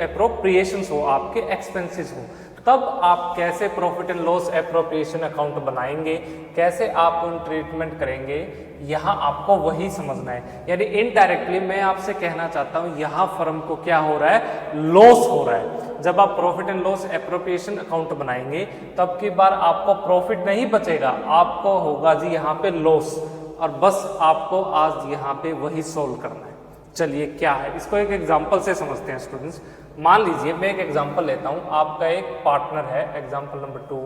एप्रोप्रिएशंस हो, आपके एक्सपेंसेस हो। तब आप कैसे profit and loss appropriation account बनाएंगे, कैसे आप उन ट्रीटमेंट करेंगे, यहाँ आपको वही समझना है। यानी इनडायरेक्टली मैं आपसे कहना चाहता हूँ यहाँ फर्म को क्या हो रहा है, लॉस हो रहा है। जब आप profit and loss appropriation account बनाएंगे तब की बार आपको प्रॉफिट नहीं बचेगा, आपको होगा जी यहाँ पे लॉस, और बस आपको आज यहाँ पे वही सोल्व करना है। चलिए क्या है, इसको एक एग्जांपल से समझते हैं स्टूडेंट्स। मान लीजिए मैं एक एग्जांपल लेता हूँ, आपका एक पार्टनर है, एग्जांपल नंबर 2,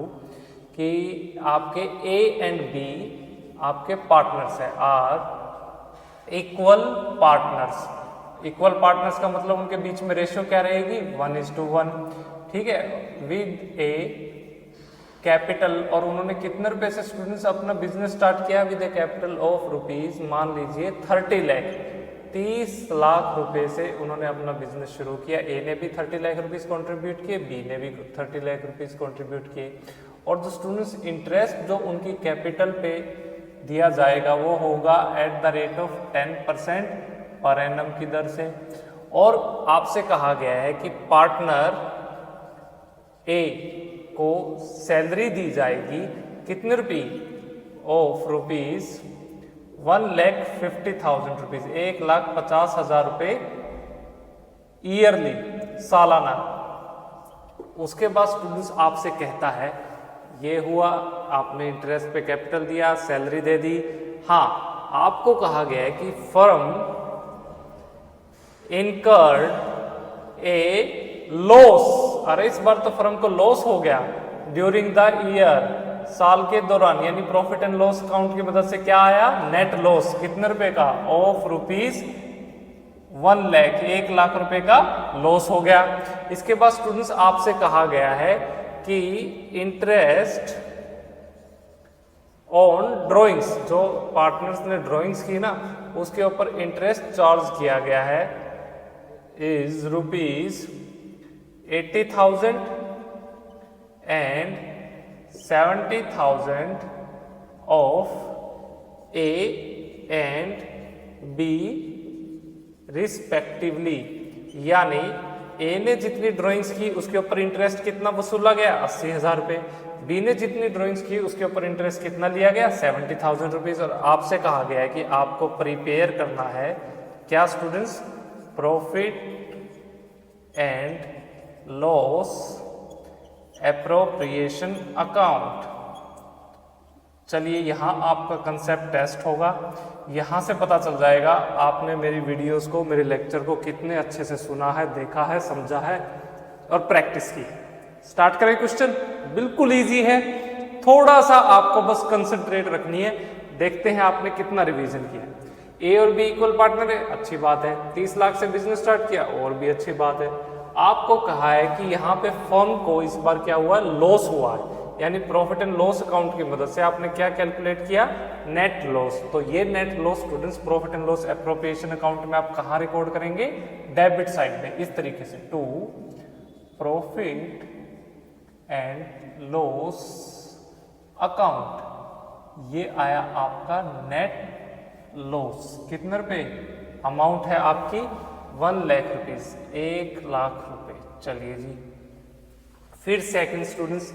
कि आपके ए एंड बी आपके पार्टनर्स है, are equal partners. Equal partners का मतलब उनके बीच में रेशियो क्या रहेगी, 1:1, ठीक है, विद ए कैपिटल, और उन्होंने कितने रुपए से स्टूडेंट्स अपना बिजनेस स्टार्ट किया with A capital of rupees, मान लीजिए 30 लाख, 30 लाख रुपए से उन्होंने अपना बिजनेस शुरू किया। ए ने भी 30 लाख रुपीज कंट्रीब्यूट किए, बी ने भी 30 लाख रुपीज कंट्रीब्यूट किए, और जो स्टूडेंट्स इंटरेस्ट जो उनकी कैपिटल पे दिया जाएगा वो होगा at the rate of 10% per annum की दर से। और आपसे कहा गया है कि पार्टनर ए को सैलरी दी जाएगी कितने रुपये ऑफ रुपीज 1,50,000 रुपीज, 1,50,000 रुपये ईयरली, सालाना। उसके बाद स्टूडेंट्स आपसे कहता है ये हुआ, आपने इंटरेस्ट पे कैपिटल दिया, सैलरी दे दी। हाँ, आपको कहा गया है कि फर्म इनकर्ड ए लॉस, अरे इस बार तो फर्म को लॉस हो गया, ड्यूरिंग द ईयर, साल के दौरान, यानी प्रॉफिट एंड लॉस अकाउंट की मदद से क्या आया, नेट लॉस कितने रुपए का, ऑफ रुपीज 1 लाख, 1 लाख रुपए का लॉस हो गया। इसके बाद स्टूडेंट्स आपसे कहा गया है कि इंटरेस्ट ऑन ड्राइंग्स, जो पार्टनर्स ने ड्राइंग्स की ना उसके ऊपर इंटरेस्ट चार्ज किया गया है, is rupees 80,000 and 70,000 of A and B respectively. यानी ए ने जितनी ड्राइंग्स की उसके ऊपर इंटरेस्ट कितना वसूला गया, 80,000 रुपये। बी ने जितनी ड्राइंग्स की उसके ऊपर इंटरेस्ट कितना लिया गया, 70,000 रुपीज। और आपसे कहा गया है कि आपको प्रिपेयर करना है क्या students, profit and loss appropriation account. चलिए यहाँ आपका कंसेप्ट टेस्ट होगा, यहाँ से पता चल जाएगा आपने मेरी वीडियोस को, मेरे लेक्चर को कितने अच्छे से सुना है, देखा है, समझा है और प्रैक्टिस की। स्टार्ट करें क्वेश्चन, बिल्कुल इजी है, थोड़ा सा आपको बस कंसंट्रेट रखनी है। देखते हैं आपने कितना रिवीजन किया। ए और बी इक्वल पार्टनर है, अच्छी बात है। 30 लाख से बिजनेस स्टार्ट किया, और भी अच्छी बात है। आपको कहा है कि यहाँ पे फर्म को इस बार क्या हुआ, लॉस हुआ है, यानी प्रॉफिट एंड लॉस अकाउंट की मदद से आपने क्या कैलकुलेट किया, नेट लॉस। तो ये net loss students profit and loss appropriation account में आप कहाँ रिकॉर्ड करेंगे, डेबिट साइड में, इस तरीके से, to profit and loss account. ये आया आपका नेट लॉस, कितने रुपए, अमाउंट है आपकी 1 लाख रुपीज, 1 लाख रुपए। चलिए जी, फिर सेकंड स्टूडेंट्स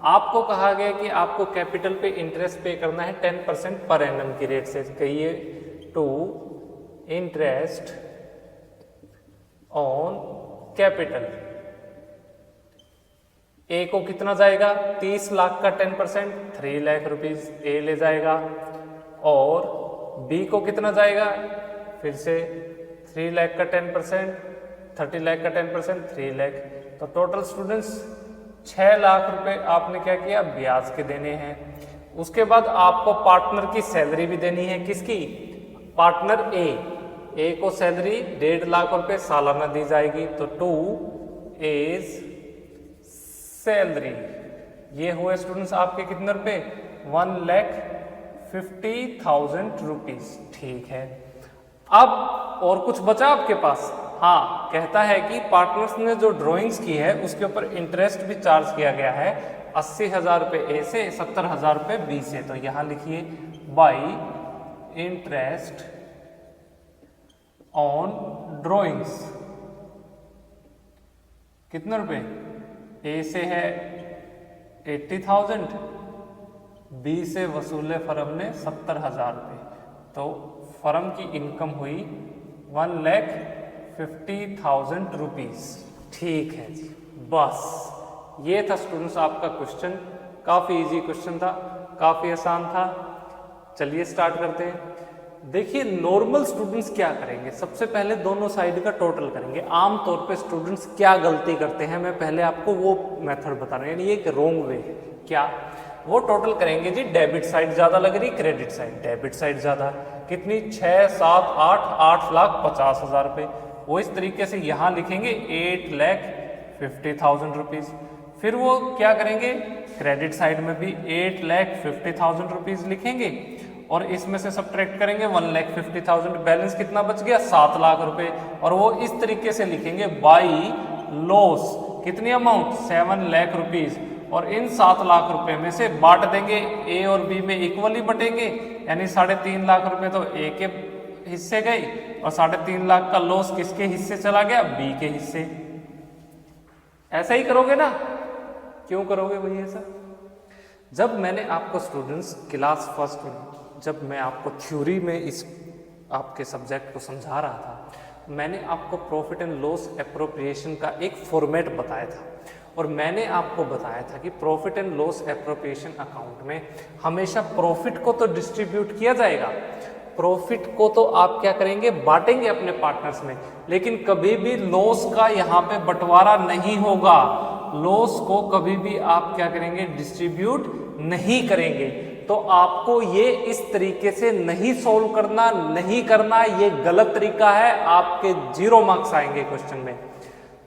आपको कहा गया कि आपको कैपिटल पे इंटरेस्ट पे करना है 10% पर एनम की रेट से। कहिए टू इंटरेस्ट ऑन कैपिटल। ए को कितना जाएगा, 30 लाख का 10%, 3 लाख रुपीज ए ले जाएगा। और बी को कितना जाएगा, फिर से 3 लाख का 10%, 30 लाख का 10%, 3 लाख। तो टोटल स्टूडेंट्स 6 लाख रुपए आपने क्या किया, ब्याज के देने हैं। उसके बाद आपको पार्टनर की सैलरी भी देनी है, किसकी, पार्टनर ए को सैलरी 1.5 लाख रुपए सालाना दी जाएगी। तो 2 इज सैलरी। ये हुए स्टूडेंट्स आपके कितने रुपए, 1,50,000 रुपीज। ठीक है, अब और कुछ बचा आपके पास। हाँ, कहता है कि पार्टनर्स ने जो ड्राइंग्स की है उसके ऊपर इंटरेस्ट भी चार्ज किया गया है, 80,000 रुपये ए से, 70,000 रुपये बी से। तो यहां लिखिए बाई इंटरेस्ट ऑन ड्राइंग्स, कितने रुपए, ए से है 80,000, बी से वसूले फर्म ने 70,000 रुपये। तो फर्म की इनकम हुई 1,50,000 रुपीज। ठीक है जी, बस ये था स्टूडेंट्स आपका क्वेश्चन। काफ़ी इजी क्वेश्चन था, काफ़ी आसान था। चलिए स्टार्ट करते हैं। देखिए नॉर्मल स्टूडेंट्स क्या करेंगे, सबसे पहले दोनों साइड का टोटल करेंगे। आमतौर पे स्टूडेंट्स क्या गलती करते हैं, मैं पहले आपको वो मेथड बता रहा हूँ, यानी ये एक रॉन्ग वे है। क्या वो टोटल करेंगे जी, डेबिट साइड ज़्यादा लग रही, क्रेडिट साइड, डेबिट साइड ज़्यादा, कितनी 6, 7, 8 लाख 50,000 रुपये। वो इस तरीके से यहाँ लिखेंगे 8,50,000 50,000 रुपीज़। फिर वो क्या करेंगे, क्रेडिट साइड में भी 8,50,000 रुपीज़ लिखेंगे और इसमें से सब्ट्रैक्ट करेंगे 1,50,000, बैलेंस कितना बच गया 7 लाख रुपए। और वो इस तरीके से लिखेंगे बाई लॉस, कितनी अमाउंट 7 लाख रुपीज़, और इन 7 लाख रुपए में से बांट देंगे, ए और बी में इक्वली बटेंगे, यानी 3.5 लाख रुपए तो ए के हिस्से गए और 3.5 लाख का लॉस किसके हिस्से चला गया, बी के हिस्से। ऐसा ही करोगे ना, क्यों करोगे भैया ऐसा? जब मैंने आपको स्टूडेंट्स क्लास फर्स्ट में, जब मैं आपको थ्योरी में इस आपके सब्जेक्ट को समझा रहा था, मैंने आपको प्रॉफिट एंड लॉस एप्रोप्रिएशन का एक फॉर्मेट बताया था और मैंने आपको बताया था कि profit and loss appropriation account में हमेशा प्रॉफिट को तो डिस्ट्रीब्यूट किया जाएगा, प्रॉफिट को तो आप क्या करेंगे, बांटेंगे अपने पार्टनर्स में, लेकिन कभी भी लॉस का यहाँ पे बंटवारा नहीं होगा, लॉस को कभी भी आप क्या करेंगे, डिस्ट्रीब्यूट नहीं करेंगे। तो आपको ये इस तरीके से नहीं सॉल्व करना, नहीं करना, ये गलत तरीका है, आपके 0 मार्क्स आएंगे क्वेश्चन में।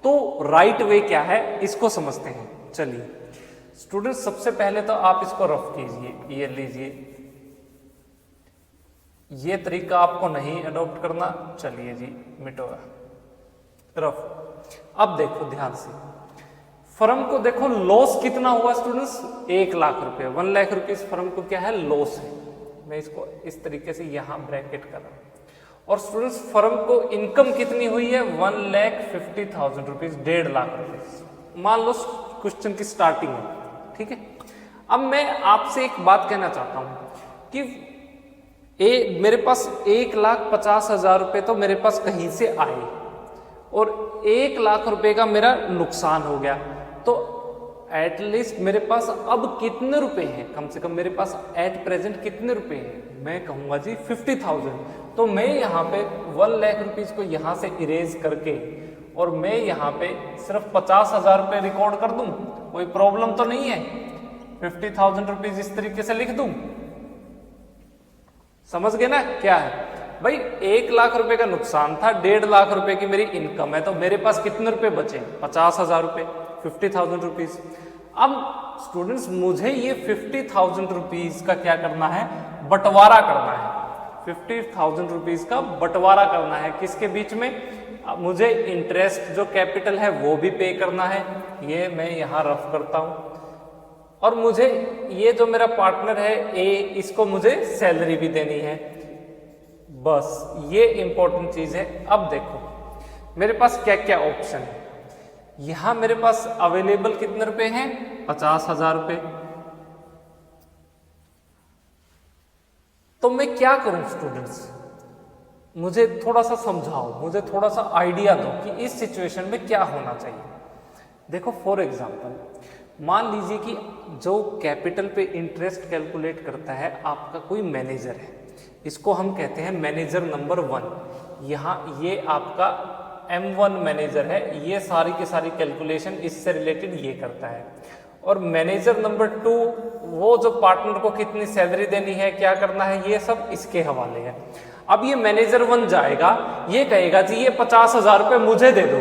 तो राइट वे क्या है इसको समझते हैं। चलिए स्टूडेंट्स, सबसे पहले तो आप इसको रफ कीजिए, ये लीजिए, ये तरीका आपको नहीं अडॉप्ट करना, चलिए जी मिटो रफ। अब देखो ध्यान से, फर्म को देखो लॉस कितना हुआ स्टूडेंट्स, 1 लाख रुपए, 1 लाख रुपीज फर्म को क्या है, लॉस है। मैं इसको इस तरीके से यहां ब्रैकेट कर रहा हूं। और स्टूडेंट्स फर्म को इनकम कितनी हुई है, 1,50,000 रुपीज, 1.5 लाख रुपीज, मान लो क्वेश्चन की स्टार्टिंग है, ठीक है। अब मैं आपसे एक बात कहना चाहता हूं कि मेरे पास 1,50,000 रुपए तो मेरे पास कहीं से आए और 1 लाख रुपए का मेरा नुकसान हो गया, तो एटलीस्ट मेरे पास अब कितने रुपए हैं, कम से कम मेरे पास एट प्रेजेंट कितने रुपए हैं, मैं कहूंगा जी 50,000। तो मैं यहाँ पे 1 लाख रुपीज को यहाँ से इरेज करके और मैं यहाँ पे सिर्फ 50,000 रुपए रिकॉर्ड कर दूं, कोई प्रॉब्लम तो नहीं है, 50,000 रुपीज इस तरीके से लिख दूं, समझ गए ना क्या है भाई। 1 लाख रुपए का नुकसान था, 1.5 लाख रुपए की मेरी इनकम है, तो मेरे पास कितने रुपए बचे, 50,000 रुपए, 50,000 रुपीज। अब स्टूडेंट्स मुझे ये 50,000 रुपीज का क्या करना है, बंटवारा करना है, 50,000 रुपीज का बंटवारा करना है किसके बीच में, मुझे इंटरेस्ट जो कैपिटल है वो भी पे करना है, ये मैं यहाँ रफ करता हूँ, और मुझे ये जो मेरा पार्टनर है ए, इसको मुझे सैलरी भी देनी है, बस ये इंपॉर्टेंट चीज है। अब देखो मेरे पास क्या क्या ऑप्शन है, यहां मेरे पास अवेलेबल कितने रुपए हैं, 50,000 रुपए। तो मैं क्या करूं स्टूडेंट्स, मुझे थोड़ा सा समझाओ, मुझे थोड़ा सा आइडिया दो कि इस सिचुएशन में क्या होना चाहिए। देखो फॉर एग्जांपल मान लीजिए कि जो कैपिटल पे इंटरेस्ट कैलकुलेट करता है आपका कोई मैनेजर है, इसको हम कहते हैं मैनेजर नंबर 1। यहाँ ये आपका M1 मैनेजर है, ये सारी की सारी कैलकुलेशन इससे रिलेटेड ये करता है। और मैनेजर नंबर 2 वो जो पार्टनर को कितनी सैलरी देनी है, क्या करना है, ये सब इसके हवाले है। अब ये मैनेजर 1 जाएगा, ये कहेगा जी ये 50,000 रुपये मुझे दे दो,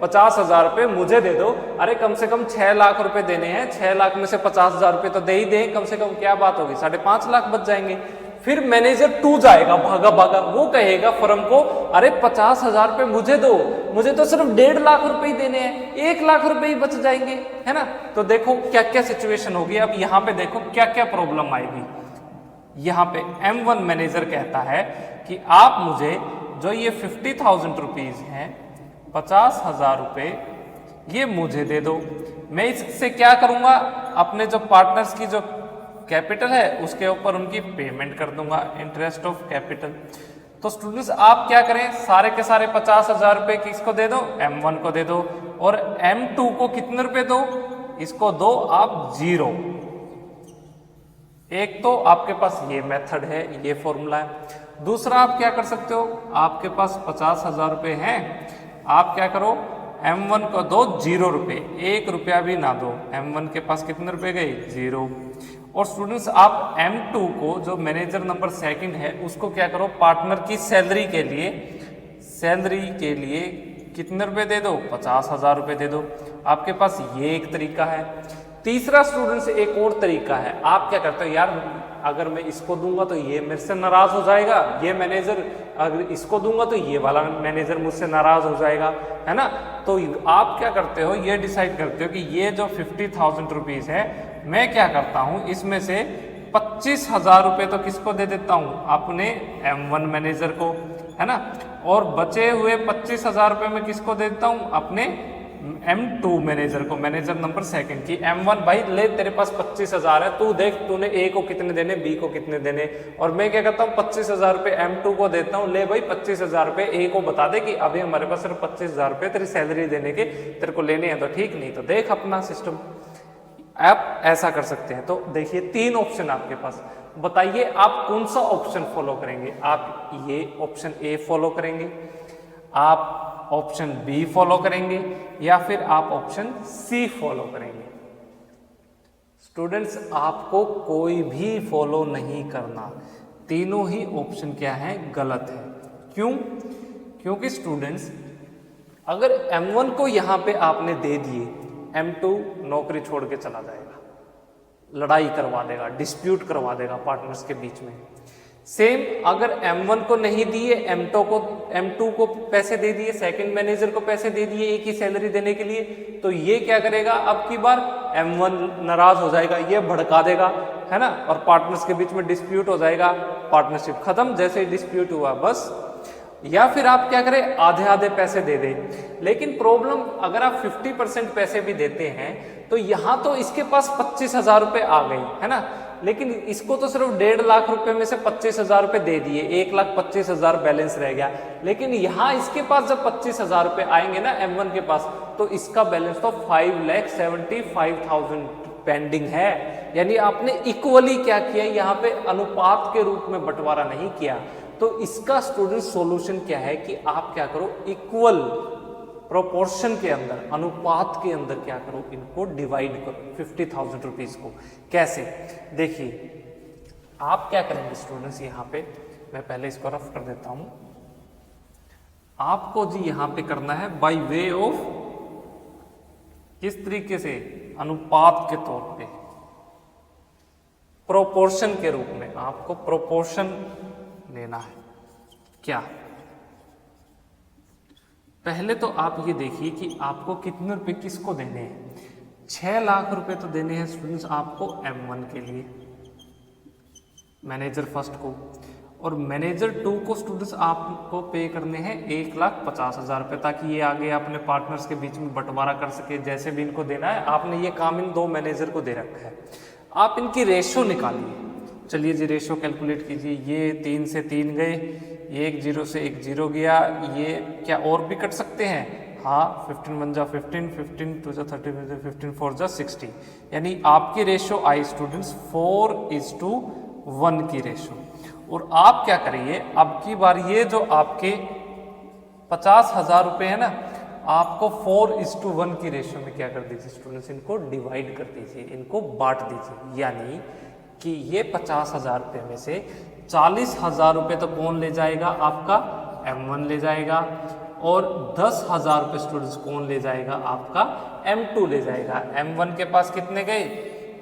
50,000 रुपये मुझे दे दो। अरे कम से कम 6 लाख रुपए देने हैं, 6 लाख में से 50,000 रुपये तो दे ही दें, कम से कम क्या बात होगी, 5.5 लाख बच जाएंगे। फिर मैनेजर 2 जाएगा भागा भागा, वो कहेगा फर्म को अरे 50,000 रुपये मुझे दो, मुझे तो सिर्फ 1.5 लाख रुपए ही देने हैं, 1 लाख रुपए ही बच जाएंगे, है ना। तो देखो क्या क्या सिचुएशन होगी। अब यहाँ पे देखो क्या क्या प्रॉब्लम आएगी। यहाँ पे M1 मैनेजर कहता है कि आप मुझे जो ये 50,000 रुपीज हैं, 50,000 रुपये ये मुझे दे दो, मैं इससे क्या करूंगा, अपने जो पार्टनर्स की जो कैपिटल है उसके ऊपर उनकी पेमेंट कर दूंगा, इंटरेस्ट ऑफ कैपिटल। तो स्टूडेंट्स आप क्या करें, सारे के सारे 50,000 रुपये किसको दे दो, M1 को दे दो, और M2 को कितने रुपए दो, इसको दो आप 0। एक तो आपके पास ये मेथड है, ये फॉर्मूला है। दूसरा आप क्या कर सकते हो, आपके पास 50,000 रुपये हैं, आप क्या करो M1 को दो 0 रुपये, 1 रुपया भी ना दो, M1 के पास कितने रुपए गए, 0। और स्टूडेंट्स आप M2 को जो मैनेजर नंबर 2 है उसको क्या करो, पार्टनर की सैलरी के लिए कितने रुपए दे दो, 50,000 रुपए दे दो। आपके पास ये एक तरीका है। तीसरा स्टूडेंट्स एक और तरीका है, आप क्या करते हो, यार अगर मैं इसको दूंगा तो ये मेरे से नाराज हो जाएगा, ये मैनेजर अगर इसको दूंगा तो ये वाला मैनेजर मुझसे नाराज हो जाएगा, है ना। तो आप क्या करते हो, ये डिसाइड करते हो कि ये जो 50,000 रुपीज है, मैं क्या करता हूं इसमें से 25,000 रुपए तो किसको दे देता हूं, अपने M1 मैनेजर को, है ना। और बचे हुए 25,000 रुपए में किसको दे देता हूं, अपने M2 मैनेजर को, मैनेजर नंबर 2 की। M1 भाई ले तेरे पास 25,000 है, तू देख तूने A को कितने देने, B को कितने देने। और मैं क्या करता हूँ 25,000 रुपए M2 को देता हूँ, ले भाई 25,000 रुपए A को बता दे कि अभी हमारे पास सिर्फ 25,000 रुपए तेरी सैलरी देने के तेरे को लेने हैं, तो ठीक, नहीं तो देख अपना सिस्टम। आप ऐसा कर सकते हैं। तो देखिए 3 ऑप्शन आपके पास, बताइए आप कौन सा ऑप्शन फॉलो करेंगे। आप ये ऑप्शन A फॉलो करेंगे, आप ऑप्शन B फॉलो करेंगे, या फिर आप ऑप्शन C फॉलो करेंगे। स्टूडेंट्स आपको कोई भी फॉलो नहीं करना, तीनों ही ऑप्शन क्या है, गलत है। क्यों? क्योंकि स्टूडेंट्स अगर M1 को यहां पे आपने दे दिए, M2 नौकरी छोड़ के चला जाएगा, लड़ाई करवा देगा, डिस्प्यूट करवा देगा पार्टनर्स के बीच में। सेम अगर M1 को नहीं दिए, M2 को पैसे दे दिए, सेकंड मैनेजर को पैसे दे दिए एक ही सैलरी देने के लिए, तो ये क्या करेगा, अब की बार M1 नाराज हो जाएगा, ये भड़का देगा, है ना, और पार्टनर्स के बीच में डिस्प्यूट हो जाएगा, पार्टनरशिप खत्म। जैसे ही डिस्प्यूट हुआ बस। या फिर आप क्या करें, आधे आधे पैसे दे दें। लेकिन प्रॉब्लम, अगर आप 50% पैसे भी देते हैं तो यहां तो इसके पास 25,000 रुपए आ गई, है ना, लेकिन इसको तो सिर्फ 1.5 लाख रुपए में से 25,000 रुपए दे दिए, 1,25,000 बैलेंस रह गया। लेकिन यहां इसके पास जब 25,000 रुपए आएंगे ना M1 के पास, तो इसका बैलेंस तो 5,75,000 पेंडिंग है। यानी आपने इक्वली क्या किया, यहाँ पे अनुपात के रूप में बंटवारा नहीं किया। तो इसका स्टूडेंट सॉल्यूशन क्या है कि आप क्या करो, इक्वल प्रोपोर्शन के अंदर, अनुपात के अंदर क्या करो, इनको डिवाइड करो 50,000 रुपीज को। कैसे, देखिए आप क्या करेंगे स्टूडेंट्स, यहाँ पे मैं पहले इसको रफ कर देता हूं। आपको जी यहाँ पे करना है बाय वे ऑफ, किस तरीके से, अनुपात के तौर पे, प्रोपोर्शन के रूप में आपको प्रोपोर्शन लेना है। क्या, पहले तो आप ये देखिए कि आपको कितने रुपए किसको देने हैं। 6 लाख रुपए तो देने हैं स्टूडेंट्स आपको M1 के लिए, मैनेजर फर्स्ट को, और मैनेजर 2 को स्टूडेंट्स आपको पे करने हैं 1,50,000 रुपए, ताकि ये आगे अपने पार्टनर्स के बीच में बंटवारा कर सके। जैसे भी इनको देना है, आपने ये काम इन 2 मैनेजर को दे रखा है। आप इनकी रेशो निकालिए। चलिए जी रेशो कैलकुलेट कीजिए। ये 3 से 3 गए, ये 1 0 से 1 0 गया। ये क्या और भी कट सकते हैं? हाँ, 15 1 जा 15, 15 2 जा 30, 15 4 जा 60। यानी आपकी रेशो आई स्टूडेंट्स 4:1 की रेशो। और आप क्या करिए, अब की बार ये जो आपके 50,000 रुपए है ना, आपको 4:1 की रेशो में क्या कर दीजिए स्टूडेंट्स, इनको डिवाइड कर दीजिए, इनको बांट दीजिए। यानी कि ये 50,000 रुपये में से 40,000 रुपये तो कौन ले जाएगा, आपका M1 ले जाएगा, और 10,000 रुपये स्टूडेंट्स कौन ले जाएगा, आपका M2 ले जाएगा। M1 के पास कितने गए,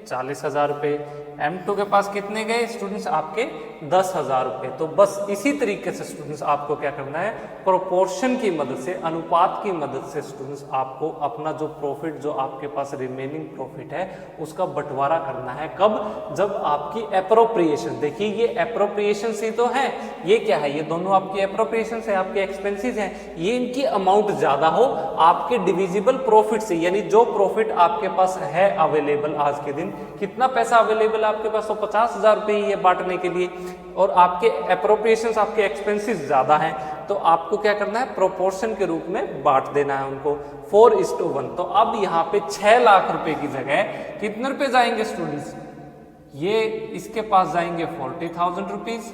40,000 रुपये, M2 के पास कितने गए स्टूडेंट्स, आपके 10,000 रुपये। तो बस इसी तरीके से स्टूडेंट्स आपको क्या करना है, प्रोपोर्शन की मदद से, अनुपात की मदद से स्टूडेंट्स आपको अपना जो प्रॉफिट, जो आपके पास रिमेनिंग प्रॉफिट है, उसका बंटवारा करना है। कब, जब आपकी एप्रोप्रिएशन, देखिए ये एप्रोप्रिएशन ही तो है, ये क्या है, ये दोनों आपकी एप्रोप्रिएशन है, आपके एक्सपेंसेस हैं, ये इनकी अमाउंट ज्यादा हो आपके डिविजिबल प्रॉफिट से। यानी जो प्रॉफिट आपके पास है अवेलेबल आज के दिन, कितना पैसा अवेलेबल आपके पास, तो 50,000 रुपये ही है बांटने के लिए, और आपके एप्रोप्रिएशंस, आपके एक्सपेंसेस ज्यादा हैं, तो आपको क्या करना है, प्रोपोर्शन के रूप में बांट देना है उनको 4:1। तो अब यहाँ पे 6 लाख रुपए की जगह कितने रुपए जाएंगे स्टूडेंट्स, ये इसके पास जाएंगे 40,000 रुपीज,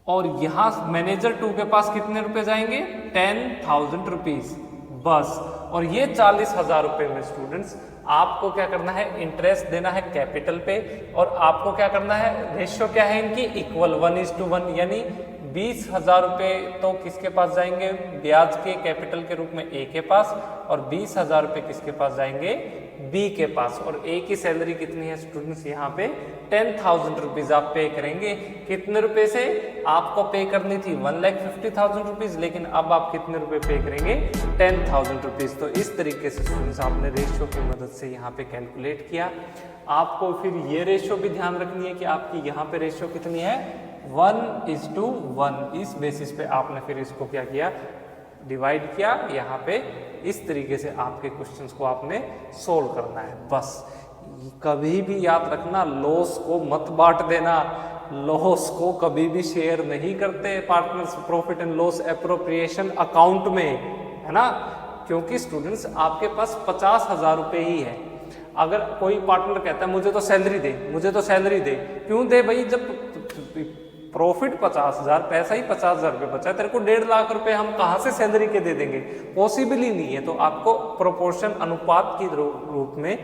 और यहां मैनेजर 2 के पास कितने रुपए जाएंगे, 10,000 रुपीज बस। और ये 40,000 रुपए में स्टूडेंट्स आपको क्या करना है, इंटरेस्ट देना है कैपिटल पे, और आपको क्या करना है, रेशियो क्या है इनकी, इक्वल 1:1। यानी 20,000 रुपये तो किसके पास जाएंगे, ब्याज के कैपिटल के रूप में ए के पास, और 20,000 रुपये किसके पास जाएंगे, बी के पास। और ए की सैलरी कितनी है स्टूडेंट्स, यहाँ पे 10,000 रुपीज आप पे करेंगे। कितने रुपए से, आपको पे करनी थी 1,50,000 रुपीज, लेकिन अब आप कितने रुपए पे करेंगे, 10,000 रुपीज। तो इस तरीके से स्टूडेंट्स आपने रेशियो की मदद से यहाँ पे कैलकुलेट किया। आपको फिर ये रेशियो भी ध्यान रखनी है कि आपकी यहाँ पे रेशियो कितनी है, 1:1। इस बेसिस पे आपने फिर इसको क्या किया, डिवाइड किया। यहाँ पे इस तरीके से आपके क्वेश्चंस को आपने सोल्व करना है। बस कभी भी याद रखना, लॉस को मत बांट देना, लॉस को कभी भी शेयर नहीं करते partners profit and loss appropriation account में, है ना। क्योंकि स्टूडेंट्स आपके पास 50,000 रुपये ही है। अगर कोई पार्टनर कहता है मुझे तो सैलरी दे, मुझे तो सैलरी दे, क्यों दे भाई, जब प्रॉफिट 50,000, पैसा ही 50,000 रुपये बचा है, तेरे को 1.5 लाख रुपए हम कहाँ से सैलरी के दे देंगे, पॉसिबल ही नहीं है। तो आपको प्रोपोर्शन अनुपात की रूप में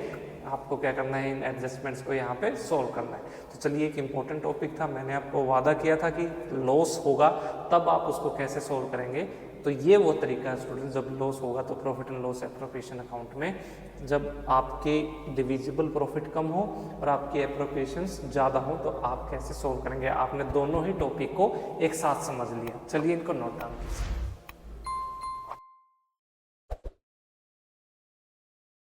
आपको क्या करना है, इन एडजस्टमेंट्स को यहाँ पे सोल्व करना है। तो चलिए, एक इंपॉर्टेंट टॉपिक था, मैंने आपको वादा किया था कि लॉस होगा तब आप उसको कैसे सोल्व करेंगे। तो ये वो तरीका है स्टूडेंट, जब लॉस होगा तो profit and loss appropriation account में, जब आपके डिविजिबल प्रॉफिट कम हो और आपकी एप्रोप्रिएशंस ज़्यादा हो, तो आप कैसे सोल्व करेंगे। आपने दोनों ही टॉपिक को एक साथ समझ लिया। चलिए इनको नोट डाउन कीजिए।